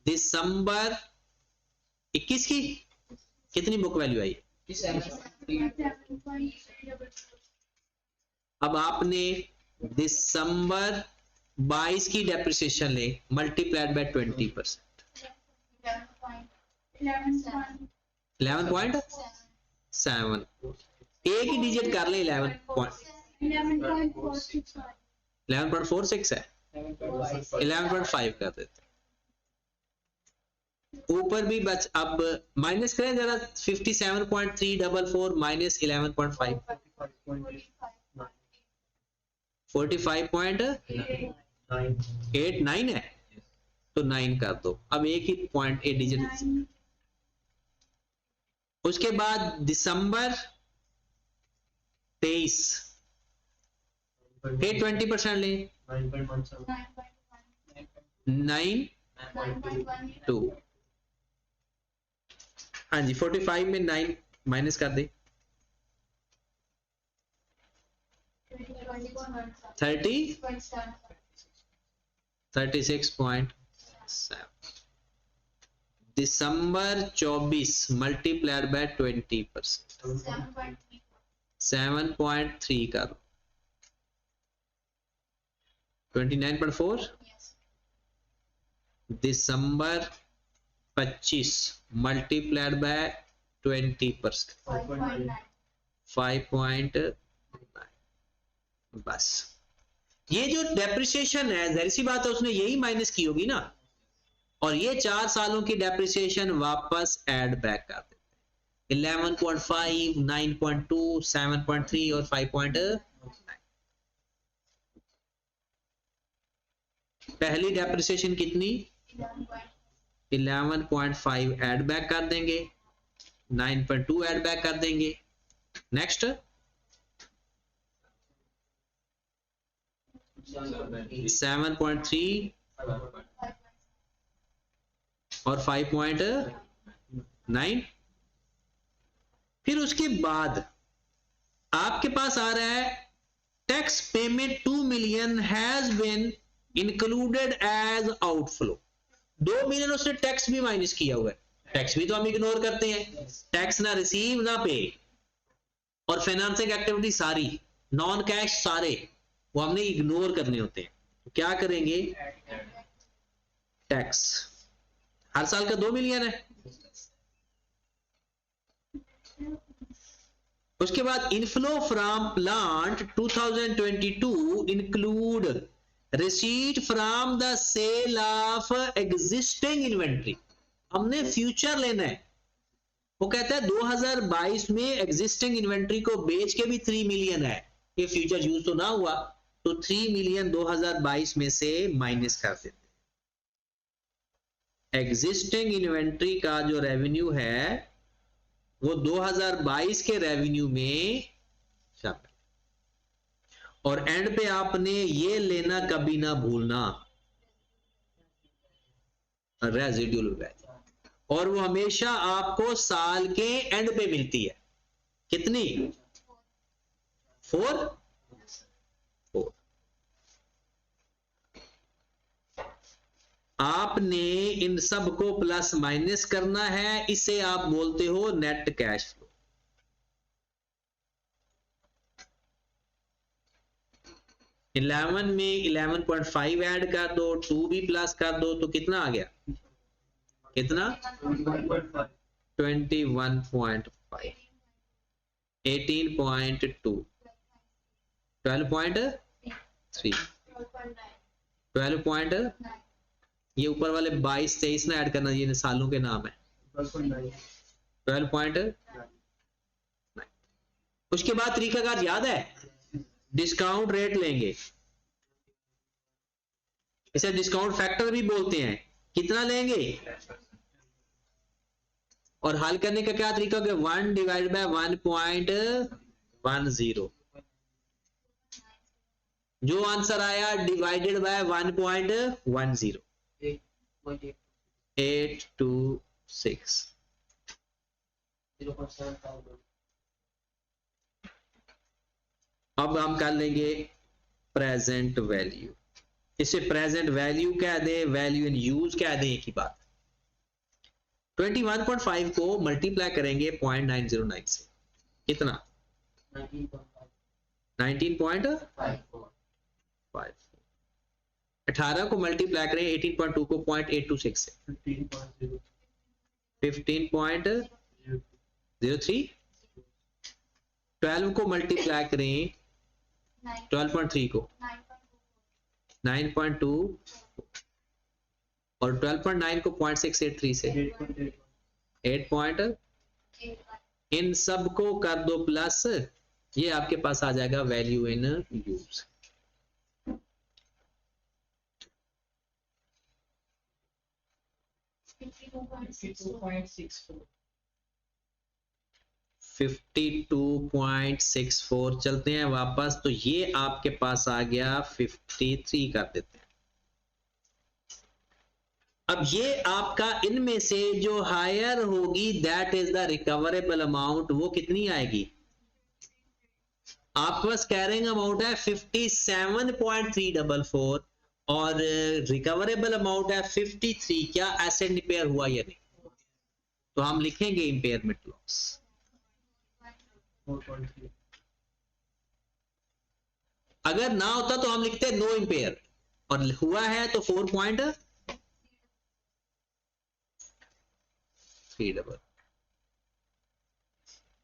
दिसंबर 21 की कितनी बुक वैल्यू आई? अब आपने दिसंबर 22 की डेप्रिसिएशन ले, मल्टीप्लाइड बाय 20%, 11.7, एक ही डिजिट कर ले, 11.46 है, 11.5 कर देते, ऊपर भी बच। अब माइनस करें जरा, 57.344 माइनस 11.5, 45.89 है, तो 9 कर दो। अब एक ही पॉइंट, एक डिजिट। उसके बाद दिसंबर 23, फिर 20% ले, 9.2, हाँ जी, 45 में 9 माइनस कर दे, 36.7। दिसंबर 24 मल्टीप्लाइड बाय 20%, 7.3 कर, 29.4। दिसंबर 25 मल्टीप्लाइड बाय 20%, 5.9। बस ये जो डेप्रिसिएशन है, जाहिर सी बात है उसने यही माइनस की होगी ना, और ये 4 सालों की डेप्रिसिएशन वापस ऐड बैक कर देते हैं। 11.5, 9.2, 7.3 और 5.9। पहली डेप्रिसिएशन कितनी? 11.5 ऐड बैक कर देंगे, 9.2 ऐड बैक कर देंगे। नेक्स्ट 7.3 और 5.9। फिर उसके बाद आपके पास आ रहा है tax payment 2 million has been included as outflow. 2 million उसने टैक्स भी माइनस किया हुआ है। टैक्स भी तो हम इग्नोर करते हैं, टैक्स ना रिसीव ना पे, और फाइनेंसिंग एक्टिविटी सारी नॉन कैश सारे वो हमने इग्नोर करने होते हैं। तो क्या करेंगे? टैक्स हर साल का 2 मिलियन है। उसके बाद inflow from plant 2022 include receipt from the sale of existing inventory. हमने फ्यूचर लेना है। वो कहता है 2022 में एग्जिस्टिंग इन्वेंट्री को बेच के भी 3 मिलियन है, ये फ्यूचर यूज तो ना हुआ, तो 3 मिलियन 2022 में से माइनस कर देते। एग्जिस्टिंग इन्वेंट्री का जो रेवेन्यू है वो 2022 के रेवेन्यू में शामिल, और एंड पे आपने ये लेना कभी ना भूलना, रेजिडुअल वैल्यू, और वो हमेशा आपको साल के एंड पे मिलती है। कितनी? 4। आपने इन सब को प्लस माइनस करना है, इसे आप बोलते हो नेट कैश फ्लो। इलेवन में 11.5 ऐड कर दो, 2 भी प्लस कर दो, तो कितना आ गया? कितना? 21.5, 18.2, 12.3, 12. ये ऊपर वाले 22-23 ना ऐड करना, ये सालों के नाम है। 12.9। उसके बाद तरीकाकार याद है? डिस्काउंट रेट लेंगे, इसे डिस्काउंट फैक्टर भी बोलते हैं। कितना लेंगे और हल करने का क्या तरीका होगा, 1 डिवाइड बाय 1.10, जो आंसर आया डिवाइडेड बाय 1.10, 826। अब हम कर लेंगे प्रेजेंट वैल्यू। इसे प्रेजेंट वैल्यू कह दे, वैल्यू इन यूज कह दे, एक ही बात। 21.5 को मल्टीप्लाई करेंगे 0.909 से, कितना 19.5। 18 को मल्टीप्लाई करें 18.2 को 0.826 से, 15.03। 12 को मल्टीप्लाई करें 12.3 को 9.2 और 12.9 को 0.683 से 8. इन सब को कर दो प्लस, ये आपके पास आ जाएगा वैल्यू इन यूज। $52.64 चलते हैं वापस, तो ये आपके पास आ गया 53 कर देते हैं। अब ये आपका इनमें से जो हायर होगी that is the recoverable amount, वो कितनी आएगी, आपके पास कैरिंग अमाउंट है 57.344 और रिकवरेबल अमाउंट है 53। क्या एसेट इंपेयर हुआ या नहीं, तो हम लिखेंगे इंपेयरमेंट लॉस। अगर ना होता तो हम लिखते नो इंपेयर, और हुआ है तो 4.3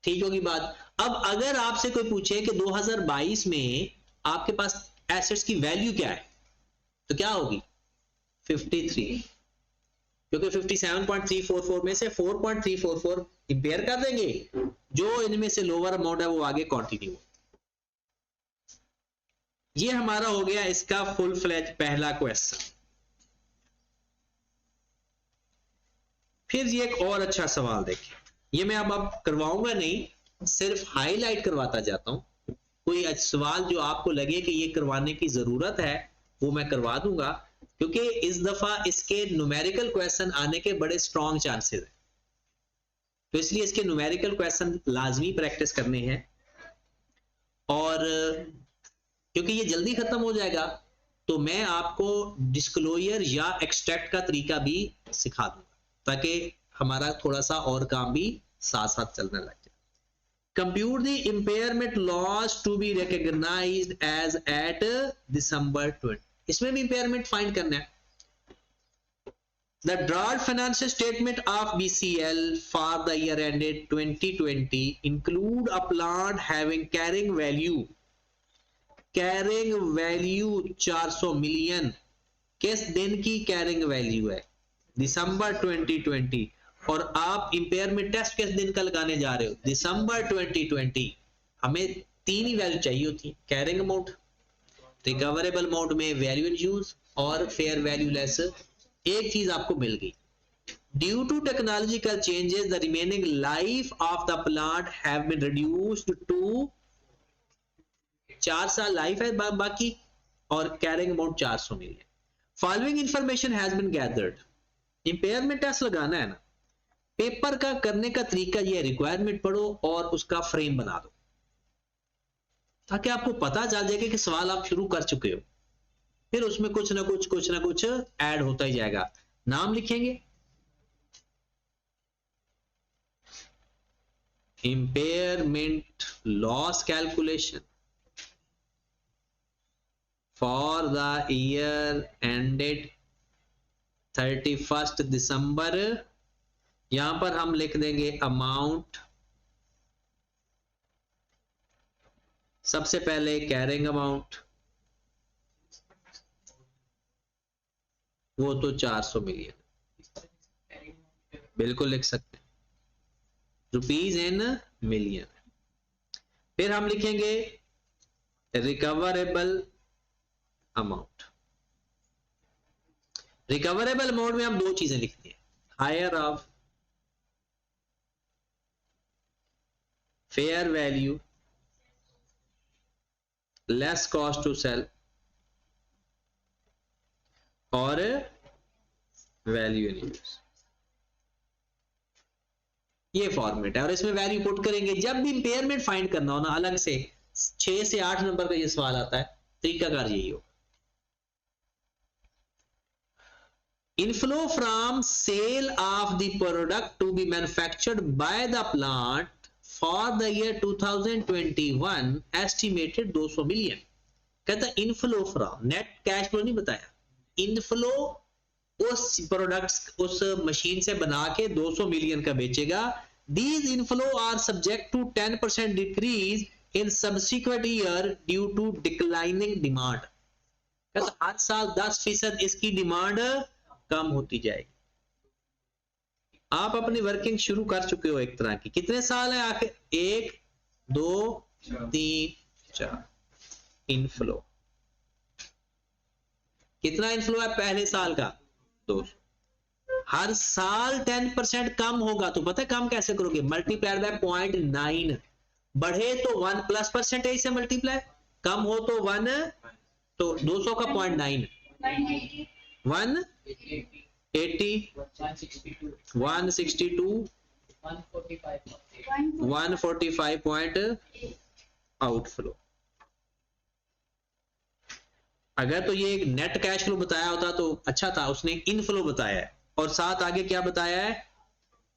ठीक होगी बात। अब अगर आपसे कोई पूछे कि 2022 में आपके पास एसेट्स की वैल्यू क्या है, तो क्या होगी 53, क्योंकि 57.344 में से 4.344 इंपेयर कर देंगे, जो इनमें से लोअर अमाउंट है वो आगे कंटिन्यू। ये हमारा हो गया इसका फुल फ्लैज पहला क्वेश्चन। फिर ये एक और अच्छा सवाल देखिए, ये मैं अब करवाऊंगा नहीं, सिर्फ हाईलाइट करवाता जाता हूं। कोई सवाल जो आपको लगे कि ये करवाने की जरूरत है वो मैं करवा दूंगा, क्योंकि इस दफा इसके न्यूमेरिकल क्वेश्चन आने के बड़े स्ट्रॉन्ग चांसेस हैं, तो इसलिए इसके न्यूमेरिकल क्वेश्चन लाजमी प्रैक्टिस करने हैं। और क्योंकि ये जल्दी खत्म हो जाएगा तो मैं आपको डिस्क्लोजर या एक्सट्रैक्ट का तरीका भी सिखा दूंगा, ताकि हमारा थोड़ा सा और काम भी साथ साथ चलने लग जाए। Compute the impairment loss to be recognised as at December 20। इसमें भी इंपेयरमेंट फाइंड करना है। The draft financial statement of BCL for the year ended 2020 include a plant having carrying value 400 million. किस दिन की कैरिंग वैल्यू है, दिसंबर 2020, और आप इंपेयरमेंट टेस्ट किस दिन का लगाने जा रहे हो, दिसंबर 2020। हमें तीन ही वैल्यू चाहिए होती है, कैरिंग अमाउंट, रिकवरेबल अमाउंट में वैल्यू इन यूज और फेयर वैल्यू लेस। एक चीज आपको मिल गई, due to technological changes the remaining life of the plant have been reduced to 4 साल लाइफ है बाकी, और carrying amount 400 million. Following information has been gathered. Impairment test लगाना है ना, पेपर का करने का तरीका ये, रिक्वायरमेंट पढ़ो और उसका फ्रेम बना दो, ताकि आपको पता चल जाएगा कि सवाल आप शुरू कर चुके हो, फिर उसमें कुछ ना कुछ ऐड होता ही जाएगा। नाम लिखेंगे, impairment loss calculation for the year ended 31 दिसंबर। यहां पर हम लिख देंगे अमाउंट, सबसे पहले कैरिंग अमाउंट, वो तो 400 मिलियन, बिल्कुल लिख सकते हैं, रुपीज इन मिलियन। फिर हम लिखेंगे रिकवरेबल अमाउंट, रिकवरेबल मोड में हम दो चीजें लिखते हैं, higher of fair value less cost to sell और वैल्यू इन यूज, ये फॉर्मेट है। और इसमें वैल्यू पुट करेंगे। जब भी इंपेयरमेंट फाइंड करना हो ना, अलग से 6 से 8 नंबर का ये सवाल आता है, तरीकाकार यही हो। Inflow from sale of the product to be manufactured by the plant for the year 2021 estimated 200 million। कहता है inflow from, net cash flow नहीं बताया, इनफ्लो उस प्रोडक्ट्स उस मशीन से बना के 200 मिलियन का बेचेगा। These inflow are subject to 10% decrease in subsequent year due to declining demand। कहता हर साल 10% इसकी डिमांड कम होती जाएगी। आप अपनी वर्किंग शुरू कर चुके हो एक तरह की, कितने साल है आखिर, 1 2 3 4। इनफ्लो कितना इनफ्लो है पहले साल का, 200। हर साल 10% कम होगा, तो पता है कम कैसे करोगे, मल्टीप्लाइड बाय 0.9। बढ़े तो 1 प्लस परसेंटेज से मल्टीप्लाई, कम हो तो 1, तो 200 का 0.9 180 162 145 पॉइंट आउटफ्लो। अगर तो ये एक नेट कैश फ्लो बताया होता तो अच्छा था, उसने इनफ्लो बताया है। और साथ आगे क्या बताया है,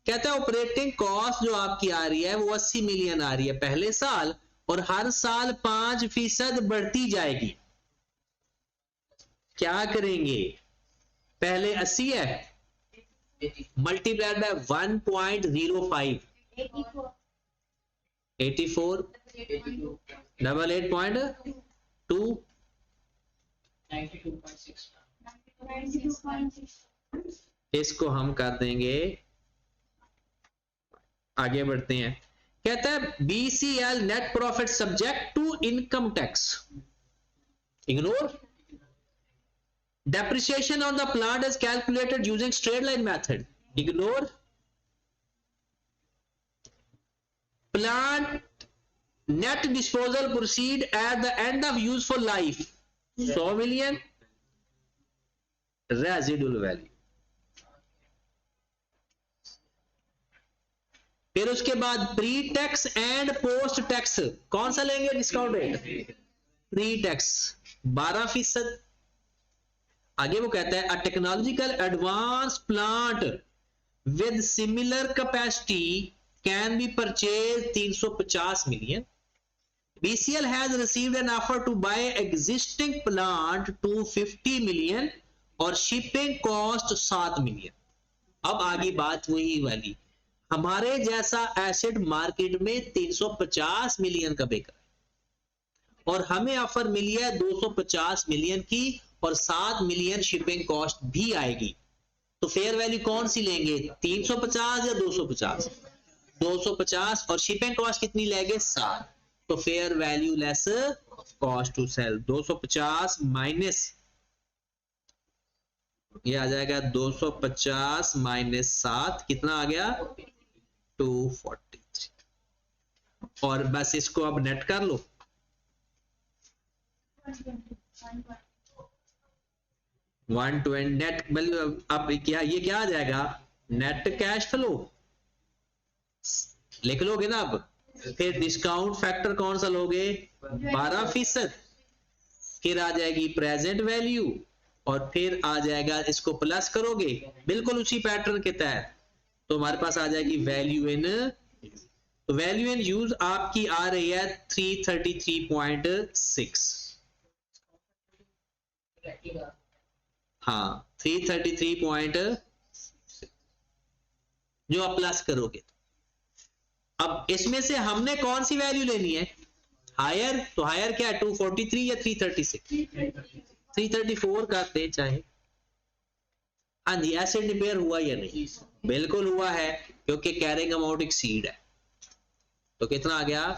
कहता है ऑपरेटिंग कॉस्ट जो आपकी आ रही है वो 80 मिलियन आ रही है पहले साल, और हर साल 5% बढ़ती जाएगी। क्या करेंगे, पहले 80 है, मल्टीप्लाइड बाय 1.05 84 88.2 इसको हम कर देंगे। आगे बढ़ते हैं, कहता है BCL net profit subject to income tax, ignore. Depreciation on the plant is calculated using straight line method, ignore। Plant net disposal proceed at the end of useful life 100 million residual value। फिर उसके बाद pre tax and post tax कौन सा लेंगे डिस्काउंट रेट, प्री टैक्स 12%। आगे वो कहता है a technological advance plant with similar capacity can be purchase 350 million. BCL has received an offer to buy existing plant to 50 million और शिपिंग कॉस्ट 7 मिलियन। अब आगे बात वही वाली, हमारे जैसा एसेट मार्केट में 350 मिलियन का बिक रहा है और हमें ऑफर मिली है 250 मिलियन की और 7 मिलियन शिपिंग कॉस्ट भी आएगी। तो फेयर वैल्यू कौन सी लेंगे, 350 या 250? 250 और शिपिंग कॉस्ट कितनी लेंगे, 7। तो fair value less cost to sell 250 minus, ये आ जाएगा 250 माइनस 7 कितना आ गया 243। और बस इसको अब नेट कर लो, 120 नेट, अब क्या ये क्या आ जाएगा, नेट कैश फ्लो लिख लोगे ना। अब फिर डिस्काउंट फैक्टर कौन सा लोगे, 12%। फिर आ जाएगी प्रेजेंट वैल्यू और फिर आ जाएगा, इसको प्लस करोगे बिल्कुल उसी पैटर्न के तहत, तो हमारे पास आ जाएगी वैल्यू इन। तो वैल्यू इन यूज आपकी आ रही है 333.6। हाँ 333.6 जो आप प्लस करोगे। अब इसमें से हमने कौन सी वैल्यू लेनी है, हायर। तो हायर क्या है, 243 या 336? 334 करते चाहे। हाँ जी, एसेट रिपेयर हुआ या नहीं, बिल्कुल हुआ है क्योंकि कैरिंग अमाउंट एक्सीड है। तो कितना आ गया,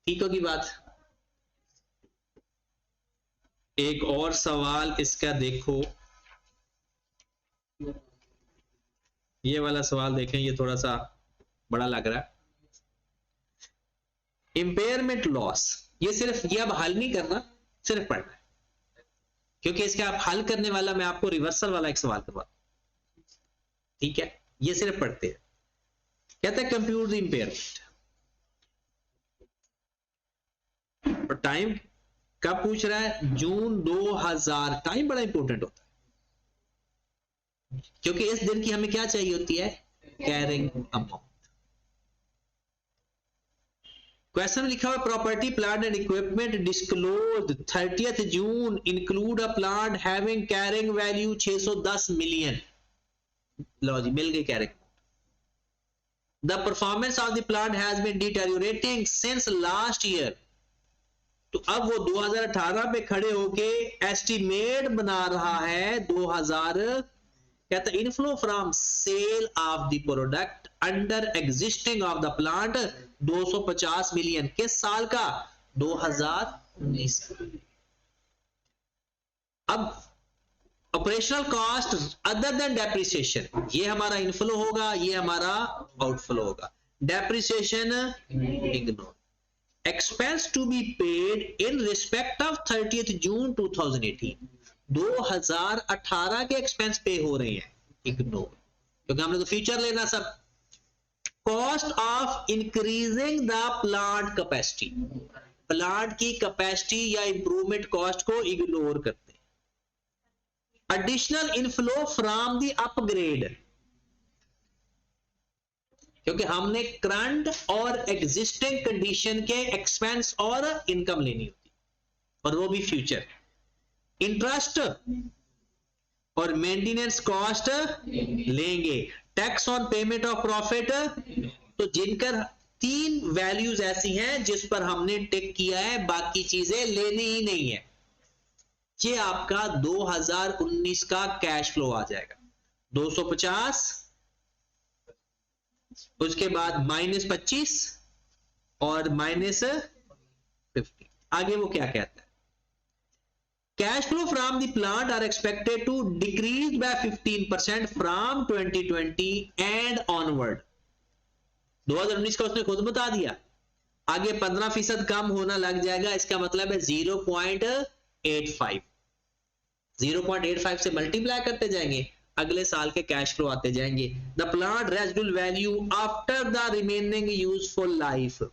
ठीक होगी बात। एक और सवाल इसका देखो, ये वाला सवाल देखें, ये थोड़ा सा बड़ा लग रहा है। इंपेयरमेंट लॉस, ये सिर्फ ये अब हल नहीं करना, सिर्फ पढ़ना है, क्योंकि इसके आप हल करने वाला मैं आपको रिवर्सल वाला एक सवाल करवा, ठीक है। ये सिर्फ पढ़ते हैं। कहता है कंप्यूट द इंपेयरमेंट, और टाइम कब पूछ रहा है? जून 2000। टाइम बड़ा इंपॉर्टेंट होता है, क्योंकि इस दिन की हमें क्या चाहिए होती है? Carrying amount. क्वेश्चन लिखा हुआ property plant and equipment disclose 30 June include a plant having carrying value 610 million. लो जी, मिल गई carrying. The performance of the plant has been deteriorating since last year. तो अब वो 2018 पे खड़े होके एस्टिमेट बना रहा है 2000। कहता है inflow from sale of the product under existing of the plant 250 million. किस साल का? 2019। अब operational cost other than depreciation, ये हमारा इनफ्लो होगा, ये हमारा आउटफ्लो होगा। Depreciation ignore. Expense to be paid in respect of 30 June 2018। 2018 के एक्सपेंस पे हो रहे हैं, इग्नोर, क्योंकि हमने तो फ्यूचर लेना सब। Cost of increasing the plant capacity, plant की कैपेसिटी या इंप्रूवमेंट कॉस्ट को इग्नोर करते हैं। Additional inflow from the upgrade, क्योंकि हमने करंट और एग्जिस्टिंग कंडीशन के एक्सपेंस और इनकम लेनी होती, और वो भी फ्यूचर। इंटरेस्ट और मेंटेनेंस कॉस्ट लेंगे। Tax on payment of profit, तो जिनकर 3 वैल्यूज ऐसी हैं जिस पर हमने टिक किया है, बाकी चीजें लेनी ही नहीं है। ये आपका 2019 का कैश फ्लो आ जाएगा। 250, उसके बाद -25 और -50। आगे वो क्या कहता है? Cash flow from the plant are expected to decrease by 15% from 2020 and onward. 2019 का उसने खुद बता दिया। आगे 15% कम होना लग जाएगा, इसका मतलब है 0.85। 0.85 से मल्टीप्लाई करते जाएंगे, अगले साल के कैश फ्लो आते जाएंगे। The plant residual value after the remaining useful life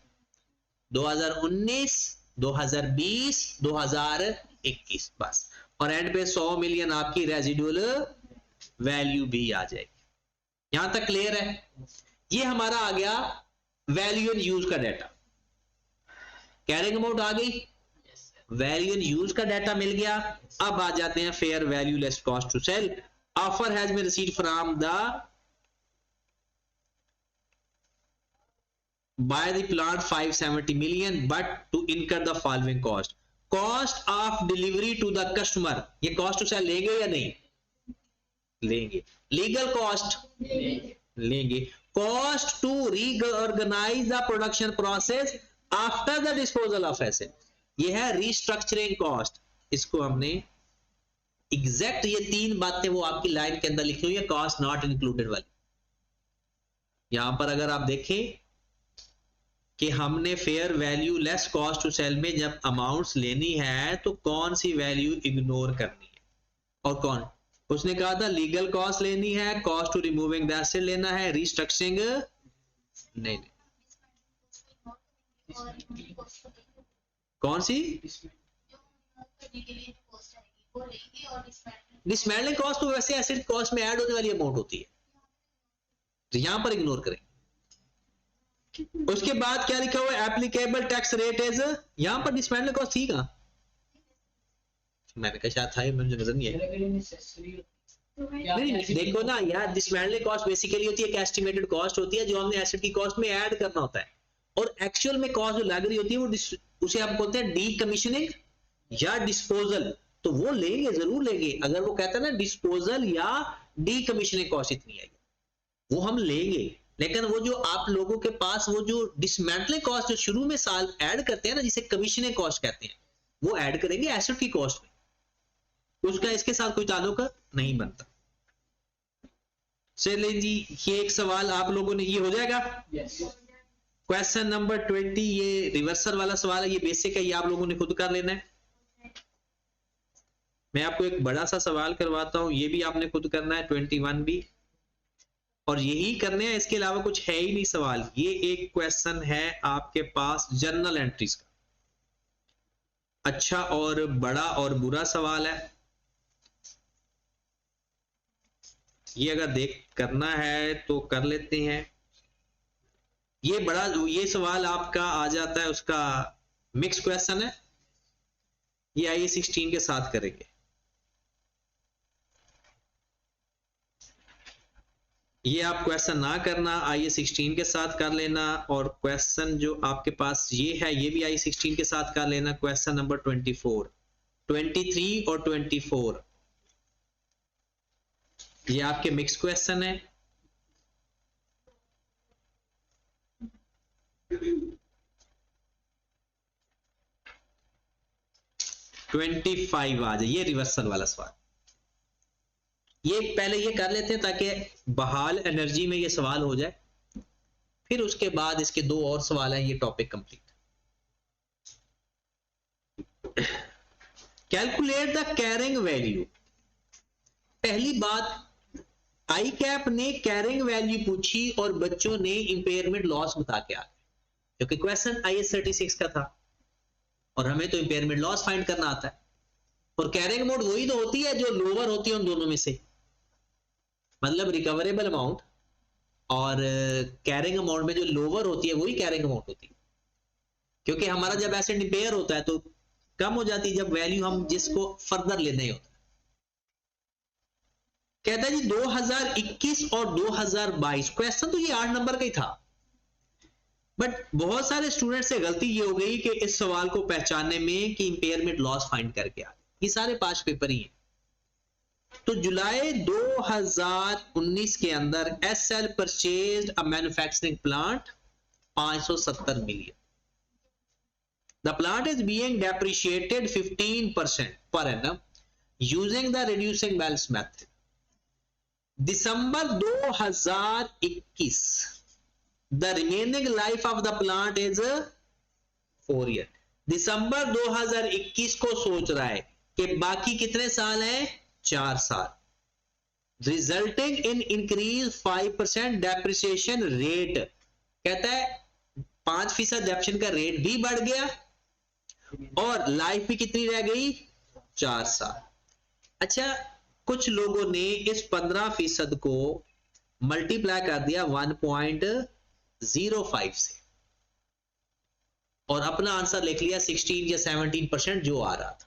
2019, 2020, 2021, बस। और एंड पे 100 मिलियन आपकी रेजिडुअल वैल्यू भी आ जाएगी। यहां तक क्लियर है? ये हमारा आ गया वैल्यू एंड यूज का डाटा। कैरिंग अमाउंट आ गई, वैल्यू एंड यूज का डाटा मिल गया। अब आ जाते हैं fair value less cost to sell. Offer has been received from the by the plant 570 million, but to incur the following cost. Cost of delivery to the customer, ये cost to sell लेंगे या नहीं लेंगे? Legal cost लेंगे। Cost to reorganize the production process after the disposal of asset, ये है restructuring cost। इसको हमने एग्जैक्ट ये 3 बातें वो आपकी लाइन के अंदर लिखी हुई है, कॉस्ट नॉट इंक्लूडेड वाली। यहां पर अगर आप देखें कि हमने fair value less cost to sell में जब अमाउंट्स लेनी है तो कौन सी वैल्यू इग्नोर करनी है और कौन? उसने कहा था लीगल कॉस्ट लेनी है, cost to removing the asset लेना है, रीस्ट्रक्चरिंग नहीं। कौन सी? डिसमेंटलिंग कॉस्ट तो वैसे एसेट कॉस्ट में ऐड होने वाली अमाउंट होती है, तो यहां पर इग्नोर करें। उसके बाद क्या लिखा हुआ है? एप्लीकेबल टैक्स रेट इज, यहां पर डिसमेंटलिंग कॉस्ट थी कहां? मैंने कहा शायद था, मुझे नजर नहीं है। नहीं, देखो ना यार, डिसमेंटलिंग कॉस्ट बेसिकली होती है एक एस्टिमेटेड कॉस्ट होती है जो हमने एसेट की कॉस्ट में ऐड करना होता है, और एक्चुअल में कॉस्ट जो लग रही होती है वो उसे आप बोलते हैं डीकमीशनिंग या डिस्पोजल। तो वो लेंगे, जरूर लेंगे। अगर वो कहता है ना डिस्पोजल या डीकमीशनिंग कॉस्ट इतनी आई, वो हम लेंगे। लेकिन वो जो आप लोगों के पास वो जो डिसमेंटलिंग कॉस्ट जो शुरू में साल ऐड करते हैं ना, जिसे कमीशनिंग कॉस्ट कहते हैं, वो ऐड करेंगे एसेट की कॉस्ट में। उसका इसके साथ कोई ताल्लुक नहीं बनता। चलिए जी, ये एक सवाल आप लोगों ने, ये हो जाएगा। क्वेश्चन नंबर 20, ये रिवर्सल वाला सवाल है, ये बेसिक है, ये आप लोगों ने खुद कर लेना है। मैं आपको एक बड़ा सा सवाल करवाता हूं, ये भी आपने खुद करना है, 21 भी, और यही करने हैं, इसके अलावा कुछ है ही नहीं सवाल। ये एक क्वेश्चन है आपके पास जर्नल एंट्रीज का, अच्छा और बड़ा और बुरा सवाल है। ये अगर देख करना है तो कर लेते हैं। ये बड़ा, ये सवाल आपका आ जाता है, उसका मिक्स क्वेश्चन है, ये आइए 16 के साथ करेंगे। ये आप क्वेश्चन ना करना, आइए 16 के साथ कर लेना, और क्वेश्चन जो आपके पास ये है, ये भी आइए 16 के साथ कर लेना। क्वेश्चन नंबर 24, 23 और 24, ये आपके मिक्स क्वेश्चन है। ट्वेंटी 25 आ जाए, ये रिवर्सल वाला सवाल। ये पहले ये कर लेते हैं ताकि बहाल एनर्जी में ये सवाल हो जाए, फिर उसके बाद इसके दो और सवाल हैं, ये topic complete. Calculate the carrying value. पहली बात, आई कैप ने कैरिंग वैल्यू पूछी और बच्चों ने इंपेयरमेंट लॉस बता के आ गए, क्योंकि क्वेश्चन IS 36 का था और हमें तो इंपेयरमेंट लॉस फाइंड करना आता है। और कैरिंग अमाउंट वही तो होती है जो लोअर होती है उन दोनों में से, मतलब रिकवरेबल अमाउंट और कैरिंग अमाउंट में जो लोअर होती है वही कैरिंग अमाउंट होती है। क्योंकि हमारा जब एसेट इंपेयर होता है तो कम हो जाती है जब वैल्यू हम जिसको फर्दर लेना ही होता है। कहता है जी 2021 और 2022, क्वेश्चन तो ये 8 नंबर का ही था, बट बहुत सारे स्टूडेंट से गलती ये हो गई कि इस सवाल को पहचानने में कि इंपेयरमेंट लॉस फाइंड करके आ, ये सारे 5 पेपर ही हैं। तो जुलाई 2019 के अंदर SL purchased a manufacturing plant 570 million. The plant is being depreciated 15% per annum using the reducing balance method. December 2021, the remaining life of the plant is 4 years. दिसंबर 2021 को सोच रहा है कि बाकी कितने साल हैं, 4 साल, resulting in increase 5% depreciation rate. कहता है 5% डेप्रिसिएशन का रेट भी बढ़ गया और लाइफ भी कितनी रह गई, 4 साल। अच्छा, कुछ लोगों ने इस 15% को मल्टीप्लाई कर दिया 1.05 से और अपना आंसर लिख लिया 16 या 17% जो आ रहा था।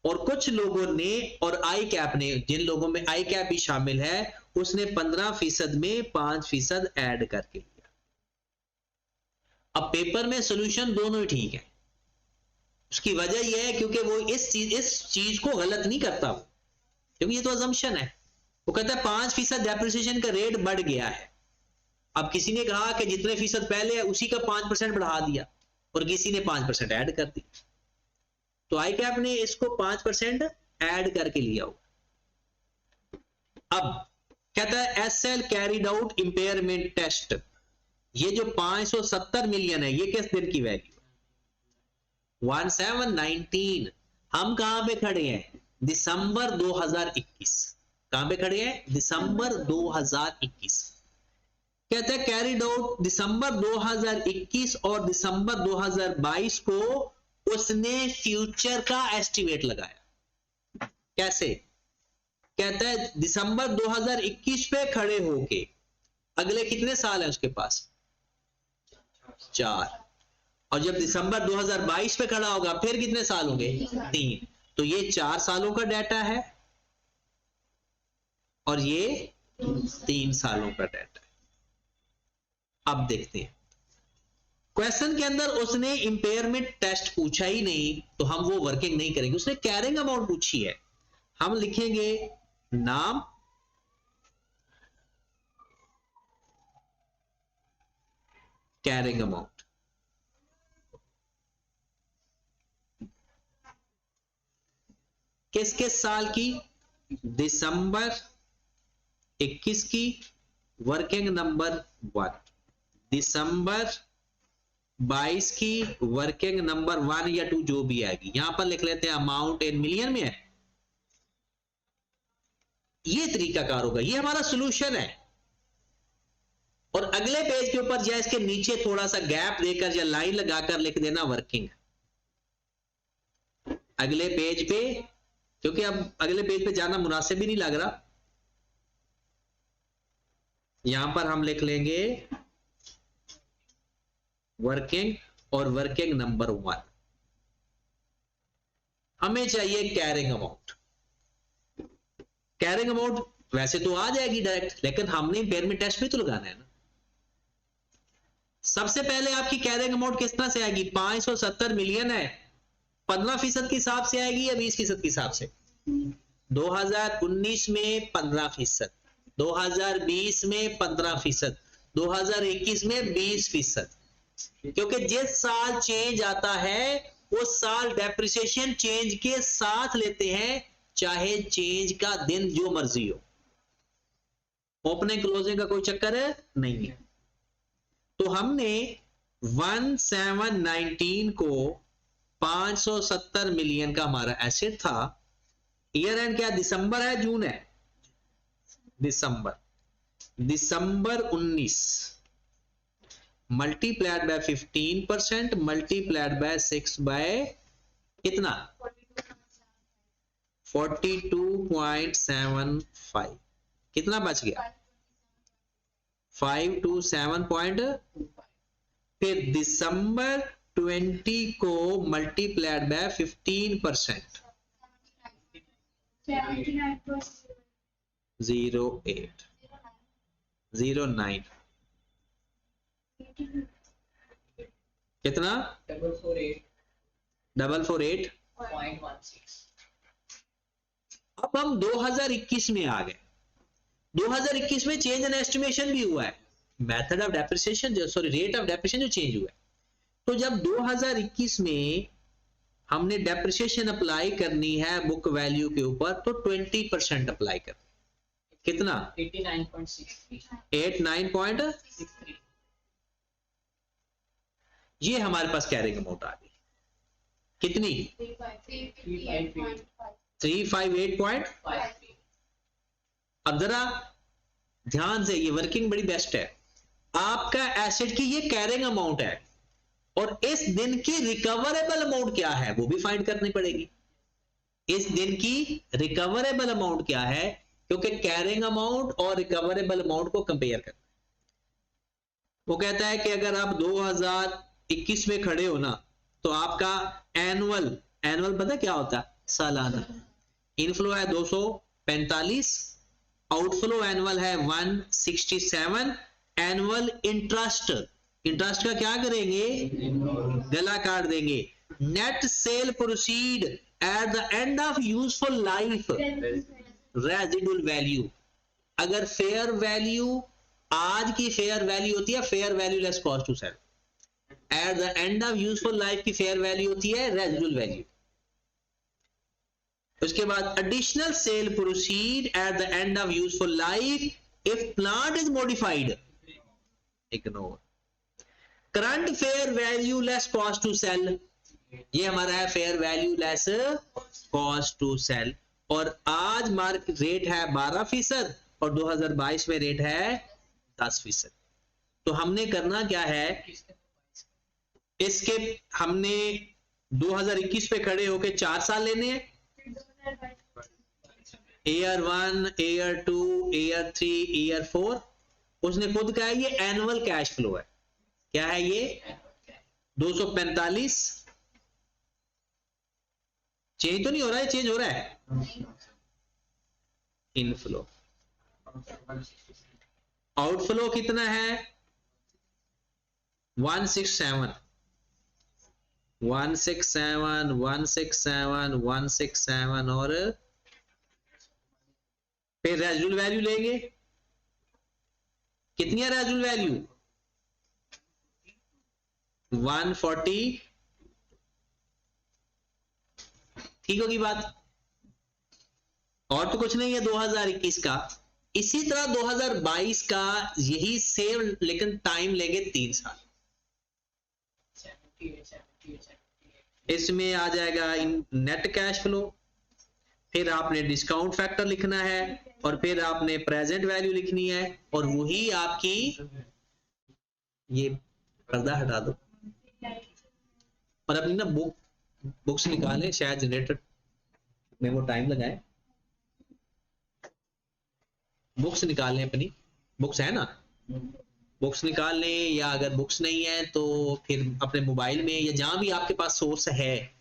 और कुछ लोगों ने, और आई कैप ने, जिन लोगों में आई कैप भी शामिल है, उसने 15% में 5% ऐड करके लिया। अब पेपर में सोल्यूशन दोनों ही ठीक है। उसकी वजह यह है क्योंकि वो इस चीज को गलत नहीं करता, क्योंकि ये तो अजम्पशन है। वो कहता है 5% डेप्रिसिएशन का रेट बढ़ गया है। अब किसी ने कहा कि जितने फीसद पहले है उसी का 5% बढ़ा दिया और किसी ने 5% ऐड कर दी, तो आई कैप ने इसको 5% ऐड करके लिया हो। अब कहता है SL carried out impairment test, ये जो 570 मिलियन है ये किस दिन की वैल्यू, 1719। हम कहां पे खड़े हैं, दिसंबर 2021। कहां पे खड़े हैं, दिसंबर 2021। कहते हैं कैरीड आउट दिसंबर 2021 और दिसंबर 2022 को उसने फ्यूचर का एस्टिमेट लगाया। कैसे, कहता है दिसंबर 2021 पे खड़े होके अगले कितने साल है उसके पास, 4, और जब दिसंबर 2022 पे खड़ा होगा फिर कितने साल होंगे, 3। तो ये 4 सालों का डाटा है और ये 3 सालों का डाटा है। अब देखते हैं, क्वेश्चन के अंदर उसने इंपेयरमेंट टेस्ट पूछा ही नहीं तो हम वो वर्किंग नहीं करेंगे। उसने कैरिंग अमाउंट पूछी है, हम लिखेंगे नाम, कैरिंग अमाउंट, किस किस साल की? दिसंबर 21 की वर्किंग नंबर 1, दिसंबर 22 की वर्किंग नंबर 1 या 2 जो भी आएगी। यहां पर लिख लेते हैं अमाउंट इन मिलियन में है। ये तरीकाकार होगा, ये हमारा सॉल्यूशन है। और अगले पेज के ऊपर या इसके नीचे थोड़ा सा गैप देकर या लाइन लगाकर लिख देना वर्किंग। अगले पेज पे, क्योंकि अब अगले पेज पे जाना मुनासिब भी नहीं लग रहा, यहां पर हम लिख लेंगे वर्किंग और वर्किंग नंबर 1। हमें चाहिए कैरिंग अमाउंट। कैरिंग अमाउंट वैसे तो आ जाएगी डायरेक्ट, लेकिन हमने इम्पेयरमेंट टेस्ट भी तो लगाना है ना। सबसे पहले आपकी कैरिंग अमाउंट किस तरह से आएगी? 570 मिलियन है, 15% के हिसाब से आएगी या 20% के हिसाब से? 2019 में 15%, 2020 में 15%, 2021 में 20%। क्योंकि जिस साल चेंज आता है उस साल डेप्रिसिएशन चेंज के साथ लेते हैं, चाहे चेंज का दिन जो मर्जी हो। ओपनिंग क्लोजिंग का कोई चक्कर नहीं है। तो हमने 1719 को 570 मिलियन का हमारा एसेट था। ईयर एंड क्या दिसंबर है जून है? दिसंबर 19 multiplied by 15% multiplied by 6 by कितना? 42.75। कितना बच गया? 527. फिर दिसंबर 20 को मल्टीप्लाइड बाय 15%, 0809 कितना? 448.16। अब हम 2021 में आ गए। 2021 में चेंज इन एस्टिमेशन भी हुआ है, मेथड ऑफ डेप्रिसिएशन जो रेट ऑफ डेप्रिसिएशन जो चेंज हुआ है। तो जब 2021 में हमने डेप्रिसिएशन अप्लाई करनी है बुक वैल्यू के ऊपर, तो 20% अप्लाई कर। कितना? 89.63। ये हमारे पास कैरिंग अमाउंट आ गई। कितनी? 358.53। अब जरा ध्यान से, ये वर्किंग बड़ी बेस्ट है। आपका एसेट की ये कैरिंग अमाउंट है और इस दिन की रिकवरेबल अमाउंट क्या है वो भी फाइंड करनी पड़ेगी। इस दिन की रिकवरेबल अमाउंट क्या है, क्योंकि कैरिंग अमाउंट और रिकवरेबल अमाउंट को कंपेयर करना। वो कहता है कि अगर आप 2021 में खड़े हो ना, तो आपका एनुअल पता क्या होता है? सालाना। इनफ्लो है 245, आउटफ्लो एनुअल है 167। एनुअल इंटरेस्ट का क्या करेंगे? गला काट देंगे। Net sale proceed at the end of useful life residual value. अगर फेयर वैल्यू आज की फेयर वैल्यू होती है fair value less cost to sell, at the end of useful life की फेयर वैल्यू होती है रेजिडुअल वैल्यू। उसके बाद additional sale proceed at the end of useful life if plant is modified, ignore. Current fair value less cost to sell, ये हमारा है fair value less cost to sell. और आज मार्केट रेट है 12% और 2022 में रेट है 10%। तो हमने करना क्या है, इसके हमने 2021 पे खड़े होके 4 साल लेने हैं। Year 1, year 2, year 3, year 4। उसने खुद कहा है ये एनुअल कैश फ्लो है। क्या है ये? 245। चेंज तो नहीं हो रहा है? चेंज हो रहा है। इनफ्लो। आउटफ्लो कितना है? 167 और फिर रेजिडुअल वैल्यू लेंगे। कितनी है रेजिडुअल वैल्यू? 140। ठीक होगी बात? और तो कुछ नहीं है 2021 का। इसी तरह 2022 का यही सेम, लेकिन टाइम लेंगे 3 साल। इसमें आ जाएगा नेट कैश फ्लो, फिर आपने डिस्काउंट फैक्टर लिखना है, और फिर आपने प्रेजेंट वैल्यू लिखनी है, और वही आपकी, ये पर्दा हटा दो और अपनी ना बुक्स निकालें, शायद जनरेटर में वो टाइम लगाए। बुक्स निकाल लें, अपनी बुक्स है ना, बुक्स निकाल लें, या अगर बुक्स नहीं है तो फिर अपने मोबाइल में या जहां भी आपके पास सोर्स है।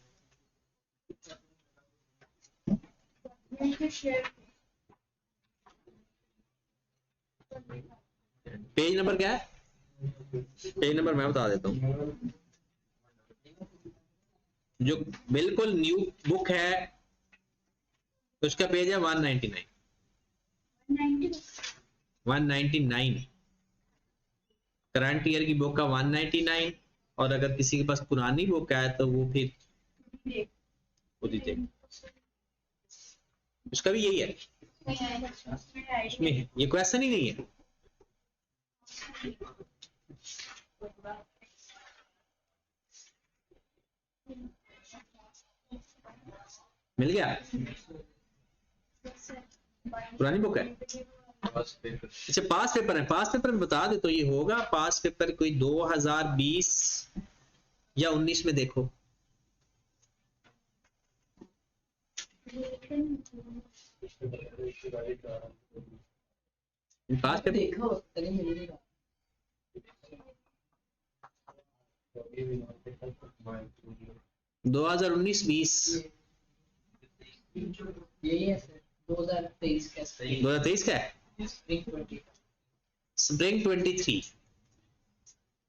पेज नंबर क्या है? पेज नंबर मैं बता देता हूं। जो बिल्कुल न्यू बुक है उसका पेज है 199। 199 करंट ईयर की बुक का 199, और अगर किसी के पास पुरानी बुक है तो वो फिर खुद ही देख, उसका भी यही है। उसमें ये क्वेश्चन ही नहीं है। मिल गया? पुरानी बुक है? अच्छा, पास पेपर है। पास पेपर में बता दे तो ये होगा पास पेपर कोई 2020 या 19 में। देखो पास पेपर देखो, 2019-20 यही है सर। 2023 का 2023 का है। स्प्रिंग 23,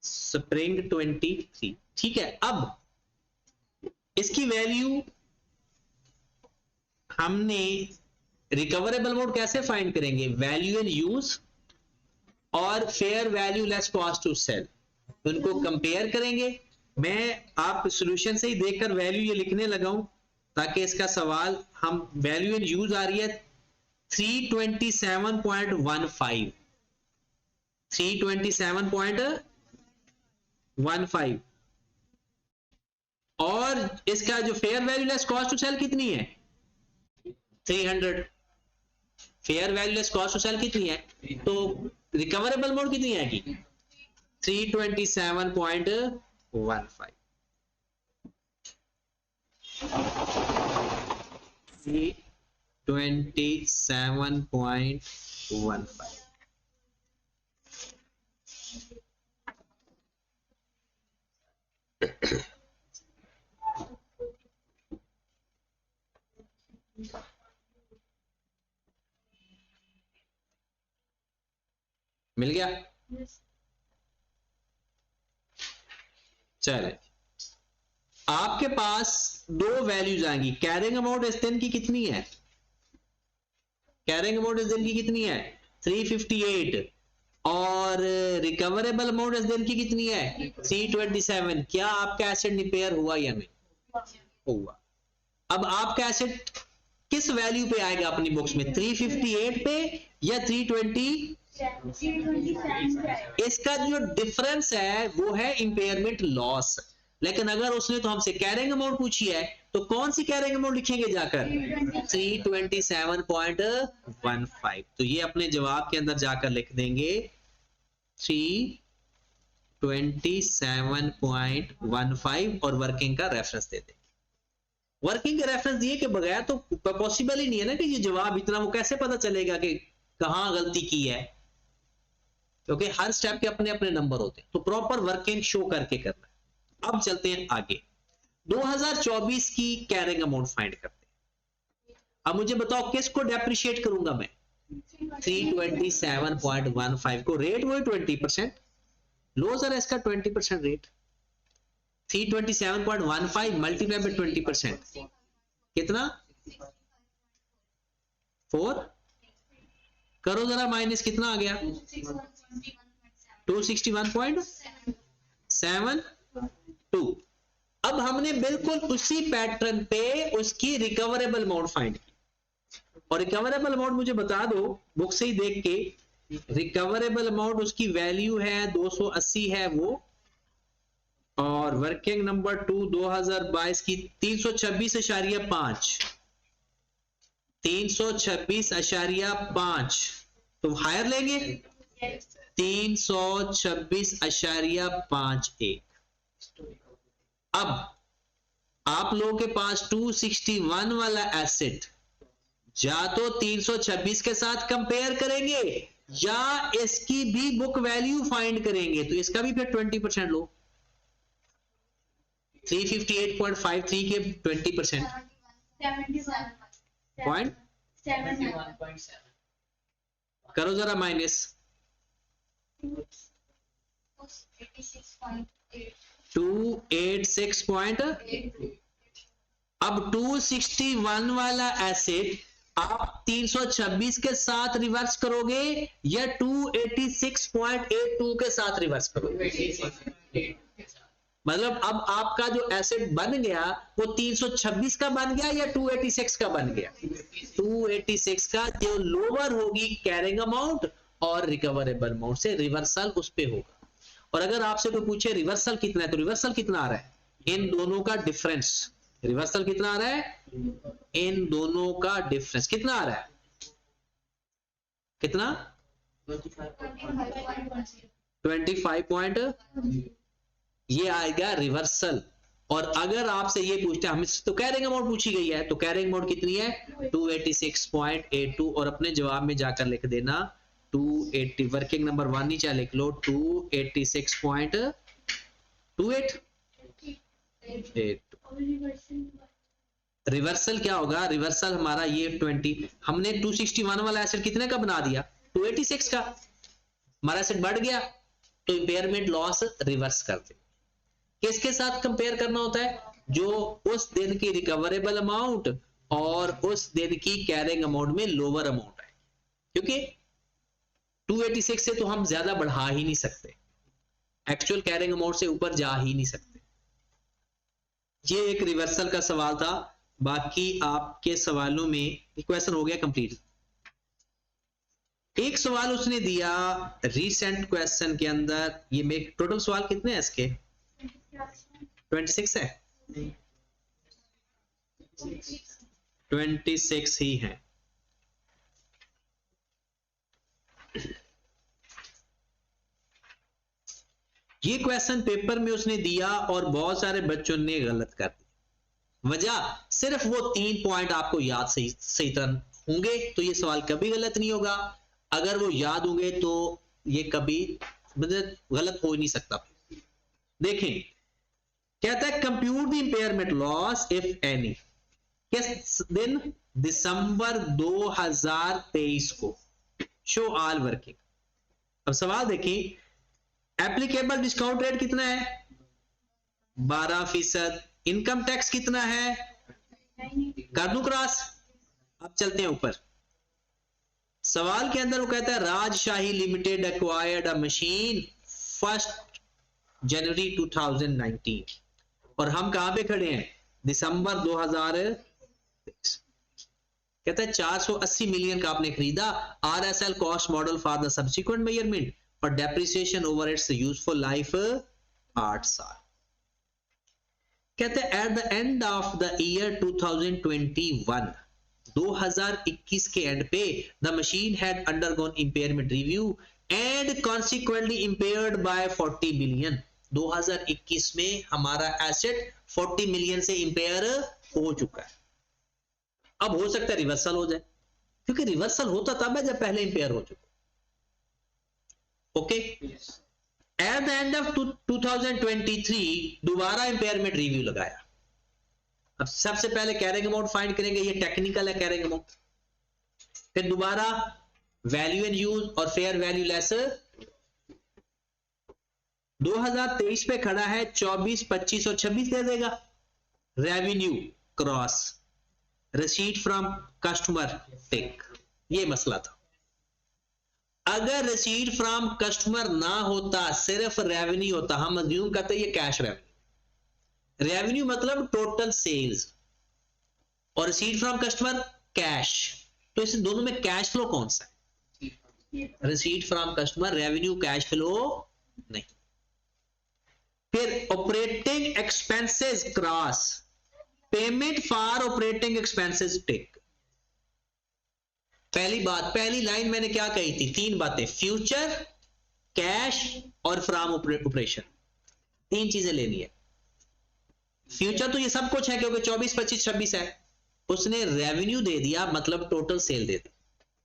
स्प्रिंग 23, ठीक है। अब इसकी वैल्यू हमने रिकवरेबल मोड कैसे फाइंड करेंगे? वैल्यू इन यूज और fair value less cost to sell, उनको कंपेयर करेंगे। मैं आप सॉल्यूशन से ही देखकर वैल्यू ये लिखने लगा हूं ताकि इसका सवाल हम, वैल्यू इन यूज आ रही है 327.15, 327.15, और इसका जो fair value less cost to sell कितनी है? 300। Fair value less cost to sell कितनी है? तो रिकवरेबल मोड कितनी आएगी? 327.15। 327.15। मिल गया? चले, आपके पास दो वैल्यूज आएंगी। कैरिंग अमाउंट इस दिन की कितनी है? कैरिंग अमाउंट इस दिन की कितनी है? 358। और रिकवरेबल अमाउंट इस दिन की कितनी है? 327। क्या आपका एसेट रिपेयर हुआ या नहीं हुआ? अब आपका एसेट किस वैल्यू पे आएगा अपनी बुक्स में? 358 पे या 320? इसका जो डिफरेंस है वो है इंपेयरमेंट लॉस। लेकिन अगर उसने तो हमसे कैरिंग अमाउंट पूछी है तो कौन सी कैरिंग अमाउंट लिखेंगे जाकर? 327.15। तो ये अपने जवाब के अंदर जाकर लिख देंगे 327.15 और वर्किंग का रेफरेंस दे देंगे। वर्किंग का रेफरेंस दिए के बगैर तो पॉसिबल ही नहीं है ना कि ये जवाब इतना, वो कैसे पता चलेगा कि कहां गलती की है, क्योंकि हर स्टेप के अपने अपने नंबर होते हैं। तो प्रॉपर वर्किंग शो करके करना है। अब चलते हैं आगे, 2024 की कैरिंग अमाउंट फाइंड करते हैं। अब मुझे बताओ किसको डेप्रिशिएट करूंगा मैं? 327.15 को। रेट वही 20%, लो जरा इसका 20% रेट। 327.15 मल्टीप्लाई बाय 20% कितना? 4 करो जरा, माइनस कितना आ गया? 261.72। अब हमने बिल्कुल उसी पैटर्न पे उसकी रिकवरेबल अमाउंट फाइंड की। और रिकवरेबल अमाउंट मुझे बता दो बुक से ही देख के, रिकवरेबल अमाउंट उसकी वैल्यू है 280 है वो, और वर्किंग नंबर 2 2022 की 326.5, 326.5, तो हायर लेंगे 326.51। अब आप लोगों के पास 261 वाला एसेट या तो 326 के साथ कंपेयर करेंगे या इसकी भी बुक वैल्यू फाइंड करेंगे, तो इसका भी फिर 20% लो, 358.53 के 20%, 71.7 करो जरा माइनस 286.8। अब 261 वाला एसेट आप 326 के साथ रिवर्स करोगे या 286.82 के साथ रिवर्स करोगे? मतलब अब आपका जो एसेट बन गया वो 326 का बन गया या 286 का बन गया? 286 का, जो लोअर होगी कैरिंग अमाउंट और रिकवरेबल अमाउंट से रिवर्सल उस पे होगा। और अगर आपसे कोई पूछे रिवर्सल कितना है, तो रिवर्सल कितना आ रहा है? इन दोनों का डिफरेंस। रिवर्सल कितना आ रहा है? इन दोनों का डिफरेंस कितना आ रहा है? कितना? 25 ये आएगा रिवर्सल। और अगर आपसे ये पूछते हैं, हमसे तो कैरिंग अमाउंट पूछी गई है, तो कैरिंग अमाउंट कितनी है? 286.82, और अपने जवाब में जाकर लिख देना 280, वर्किंग नंबर 1 नीचे लिख लो 286.28। रिवर्सल क्या होगा? रिवर्सल हमारा ये 20, हमने 261 वाला एसेट कितने का बना दिया? 286 का। हमारा एसेट बढ़ गया तो इंपेयरमेंट लॉस रिवर्स कर दे। किसके साथ कंपेयर करना होता है? जो उस दिन की रिकवरेबल अमाउंट और उस दिन की कैरिंग अमाउंट में लोअर अमाउंट है, क्योंकि 286 से तो हम ज्यादा बढ़ा ही नहीं सकते, एक्चुअल कैरिंग अमाउंट से ऊपर जा ही नहीं सकते। ये एक रिवर्सल का सवाल था। बाकी आपके सवालों में क्वेश्चन हो गया कंप्लीट। एक सवाल उसने दिया रीसेंट क्वेश्चन के अंदर, ये में टोटल सवाल कितने हैं इसके? 26 है, 26 ही हैं। ये क्वेश्चन पेपर में उसने दिया और बहुत सारे बच्चों ने गलत कर दिया। वजह सिर्फ वो 3 पॉइंट आपको याद सही तरह होंगे तो ये सवाल कभी गलत नहीं होगा। अगर वो याद होंगे तो ये कभी मतलब गलत हो ही नहीं सकता। देखें, कहता है compute the impairment loss if any. किस दिन? दिसंबर 2023 को। Show all working. अब सवाल देखिए, एप्लीकेबल डिस्काउंट रेट कितना है? 12%। इनकम टैक्स कितना है? कर दूं क्रॉस? अब चलते हैं ऊपर। सवाल के अंदर वो कहता है राजशाही लिमिटेड एक्वायर्ड अ मशीन 1 जनवरी 2019, और हम कहां पे खड़े हैं? दिसंबर 2023। कहता है 480 मिलियन का आपने खरीदा। RSL cost model for the subsequent measurement और depreciation over its useful life 8 साल। कहते हैं at the end of the year 2021, 2021 के एंड पे the machine had undergone impairment review and consequently impaired by 40 million. 2021 में हमारा एसेट 40 मिलियन से इंपेयर हो चुका है। अब हो सकता है रिवर्सल हो जाए, क्योंकि रिवर्सल होता तब है जब पहले इंपेयर हो चुका। Okay, eight the end of 2023 दोबारा इंपेयरमेंट रिव्यू लगाया। अब सबसे पहले कैरिंग अमाउंट फाइंड करेंगे, ये टेक्निकल है कैरिंग अमाउंट। फिर दोबारा वैल्यू एंड यूज और फेयर वैल्यू लेस। 2023 पे खड़ा है, 24, 25 और 26 दे देगा। Revenue cross, receipt from customer tick, ये मसला था। अगर रिसीट फ्रॉम कस्टमर ना होता, सिर्फ रेवेन्यू होता, हम अज्यूम करते ये कैश रेवेन्यू। रेवेन्यू मतलब टोटल सेल्स, और रिसीट फ्रॉम कस्टमर कैश। तो इस दोनों में कैश फ्लो कौन सा है? Receipt from customer, revenue cash flow नहीं। फिर operating expenses cross, payment for operating expenses tick. पहली बात, पहली लाइन मैंने क्या कही थी? 3 बातें, फ्यूचर, कैश और फ्रॉम ऑपरेशन, 3 चीजें लेनी है। फ्यूचर तो ये सब कुछ है क्योंकि 24, 25, 26 है। उसने रेवेन्यू दे दिया मतलब टोटल सेल दे दी।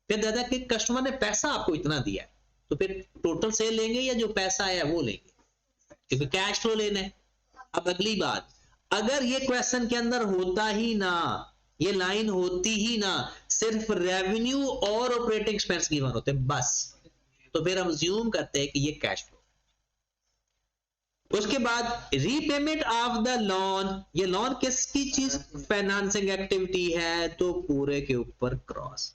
फिर दादा कि कस्टमर ने पैसा आपको इतना दिया है, तो फिर टोटल सेल लेंगे या जो पैसा आया वो लेंगे, क्योंकि कैश फ्लो लेना है। अब अगली बात, अगर ये क्वेश्चन के अंदर होता ही ना, ये लाइन होती ही ना, सिर्फ रेवेन्यू और ऑपरेटिंग एक्सपेंस गिवन होते बस, तो फिर हम ज्यूम करते हैं कि ये कैश फ्लो। उसके बाद रीपेमेंट ऑफ द लोन, ये लोन किसकी चीज? फाइनेंसिंग एक्टिविटी है, तो पूरे के ऊपर क्रॉस।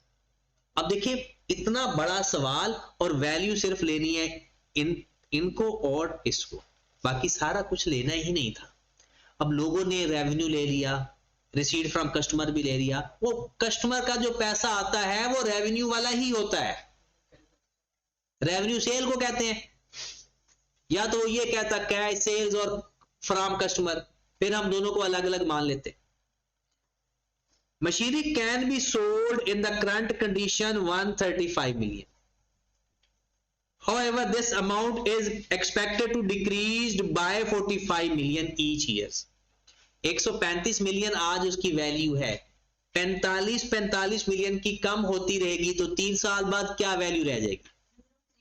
अब देखिए इतना बड़ा सवाल और वैल्यू सिर्फ लेनी है इनको और इसको, बाकी सारा कुछ लेना ही नहीं था। अब लोगों ने रेवेन्यू ले लिया, रिसीट फ्रॉम कस्टमर भी ले लिया, वो कस्टमर का जो पैसा आता है वो रेवेन्यू वाला ही होता है। रेवेन्यू सेल को कहते हैं, या तो ये कहता कैश सेल्स और फ्रॉम कस्टमर, फिर हम दोनों को अलग अलग मान लेते। Machinery can be sold in the current condition 135 million. However, this amount is expected to decrease by 45 million each year. 135 million आज उसकी वैल्यू है, 45 मिलियन की कम होती रहेगी, तो 3 साल बाद क्या वैल्यू रह जाएगी?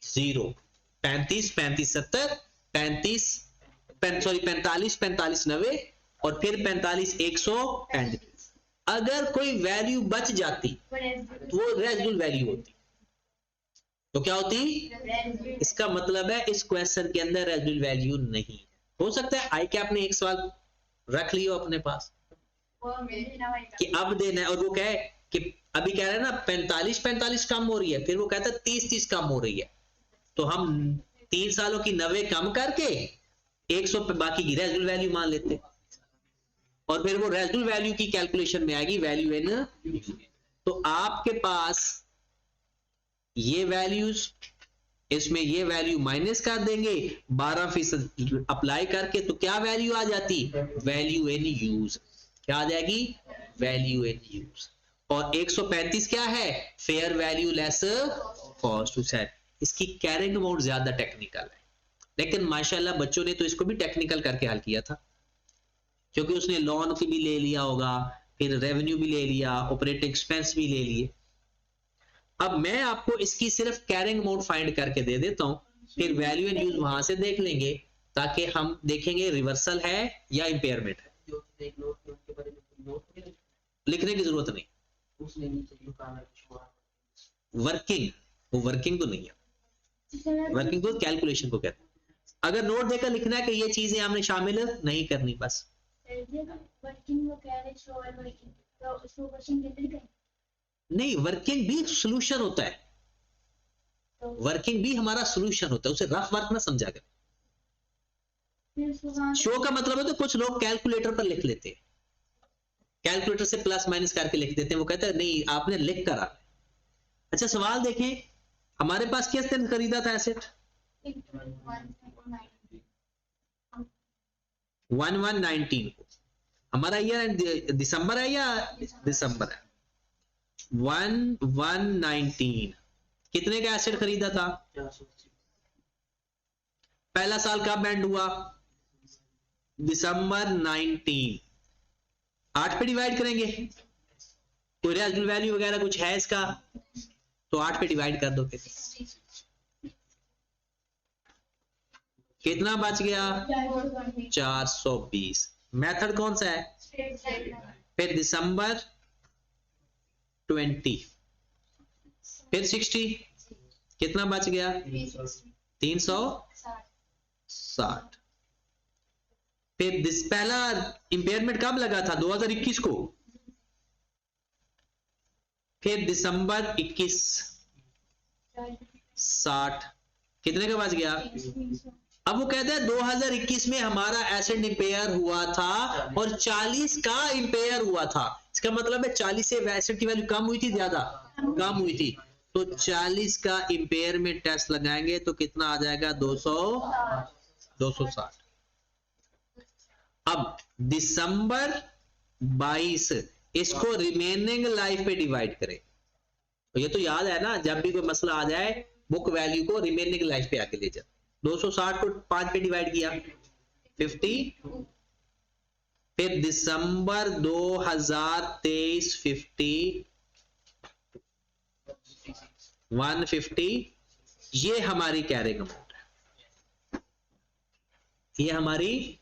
0। 35 70 45 90 और फिर 45 135। अगर कोई वैल्यू बच जाती तो वो रेजिडुअल वैल्यू होती, तो क्या होती? इसका मतलब है इस क्वेश्चन के अंदर रेजिडुअल वैल्यू नहीं। हो सकता है आई कैप ने एक सवाल रख लियो अपने पास कि अब देना है, और वो कहे कि अभी कह रहे हैं ना 45 कम हो रही है, फिर वो कहता है 30 कम हो रही है, तो हम 3 सालों की 90 कम करके 100 पे बाकी की रेजिडुअल वैल्यू मान लेते, और फिर वो रेजिडुअल वैल्यू की कैलकुलेशन में आएगी वैल्यू इन। तो आपके पास ये वैल्यूज, इसमें ये वैल्यू माइनस कर देंगे, 12% अप्लाई करके, तो क्या वैल्यू आ जाती? Value in use. क्या आ जाएगी? Value in use. और 135 क्या है? Fair value less cost to sell. इसकी कैरिंग अमाउंट ज्यादा टेक्निकल है, लेकिन माशाल्लाह बच्चों ने तो इसको भी टेक्निकल करके हल किया था, क्योंकि उसने लोन की भी ले लिया होगा, फिर रेवेन्यू भी ले लिया, ऑपरेटिंग एक्सपेंस भी ले लिए। अब मैं आपको इसकी सिर्फ कैरिंग अमाउंट फाइंड करके दे देता हूं, फिर वैल्यू एंड यूज वहां से देख लेंगे, ताकि हम देखेंगे रिवर्सल है या इंपेयरमेंट है। लिखने की जरूरत नहीं, वर्किंग, वो वर्किंग तो नहीं है, वर्किंग को कैलकुलेशन को कहते हैं। अगर नोट देकर लिखना है कि ये चीजें हमने शामिल नहीं करनी, बस नहीं, वर्किंग भी सॉल्यूशन होता है, वर्किंग भी हमारा सॉल्यूशन होता है, उसे रफ वर्क ना समझा कर। शो का मतलब है तो कुछ लोग कैलकुलेटर पर लिख लेते हैं, कैलकुलेटर से प्लस माइनस करके लिख देते हैं, वो कहते हैं नहीं आपने लिख कर आना। अच्छा सवाल देखें, हमारे पास किस दिन खरीदा था एसेट? 1119 को। हमारा ईयर दिसंबर है या दिसंबर है? 1119 कितने का एसेट खरीदा था? पहला साल कब एंड हुआ? दिसंबर 19। 8 पे डिवाइड करेंगे, कोई रेजिडुअल वैल्यू वगैरह कुछ है इसका, तो 8 पे डिवाइड कर दो। कितना बच गया? 420। मेथड कौन सा है? फिर दिसंबर 20, फिर 60, कितना बच गया? 360। फिर पहला इंपेयरमेंट कब लगा था? 2021 को। फिर दिसंबर 21, 60, कितने का बच गया? अब वो कहता है 2021 में हमारा एसेट इंपेयर हुआ था और 40 का इंपेयर हुआ था, इसका मतलब है 40 से एसेट की वैल्यू कम हुई थी, ज्यादा कम हुई थी, तो 40 का इंपेयरमेंट टेस्ट लगाएंगे तो कितना आ जाएगा 260। अब दिसंबर 22 इसको रिमेनिंग लाइफ पे डिवाइड करें। तो ये तो याद है ना, जब भी कोई मसला आ जाए बुक वैल्यू को रिमेनिंग लाइफ पे आके ले जाओ। 260 को 5 पे डिवाइड किया 50, फिर दिसंबर 2023 50 150, ये हमारी कैरिंग अमाउंट है, ये हमारी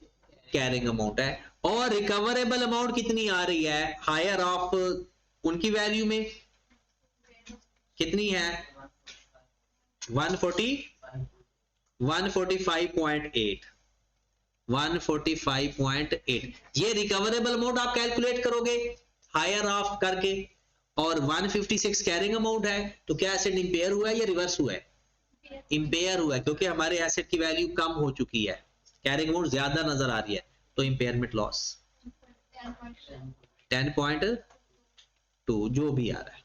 कैरिंग अमाउंट है। और रिकवरेबल अमाउंट कितनी आ रही है हायर ऑफ उनकी वैल्यू में, कितनी है 145.8 145.8। ये रिकवरेबल अमाउंट आप कैलकुलेट करोगे हायर ऑफ करके, और 156 कैरिंग अमाउंट है, तो क्या एसेट इंपेयर हुआ है या रिवर्स हुआ है? इंपेयर हुआ है, क्योंकि हमारे एसेट की वैल्यू कम हो चुकी है, कैरिंग अमाउंट ज्यादा नजर आ रही है, तो इंपेयरमेंट लॉस 10.2 जो भी आ रहा है।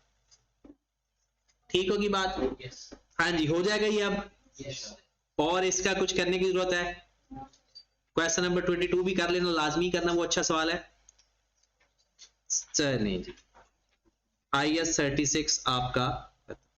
ठीक होगी बात? हाँ जी, हो जाएगा ये अब। और इसका कुछ करने की जरूरत है? क्वेश्चन नंबर 22 भी कर लेना, लाजमी करना, वो अच्छा सवाल है। चलिए जी, IS 36 आपका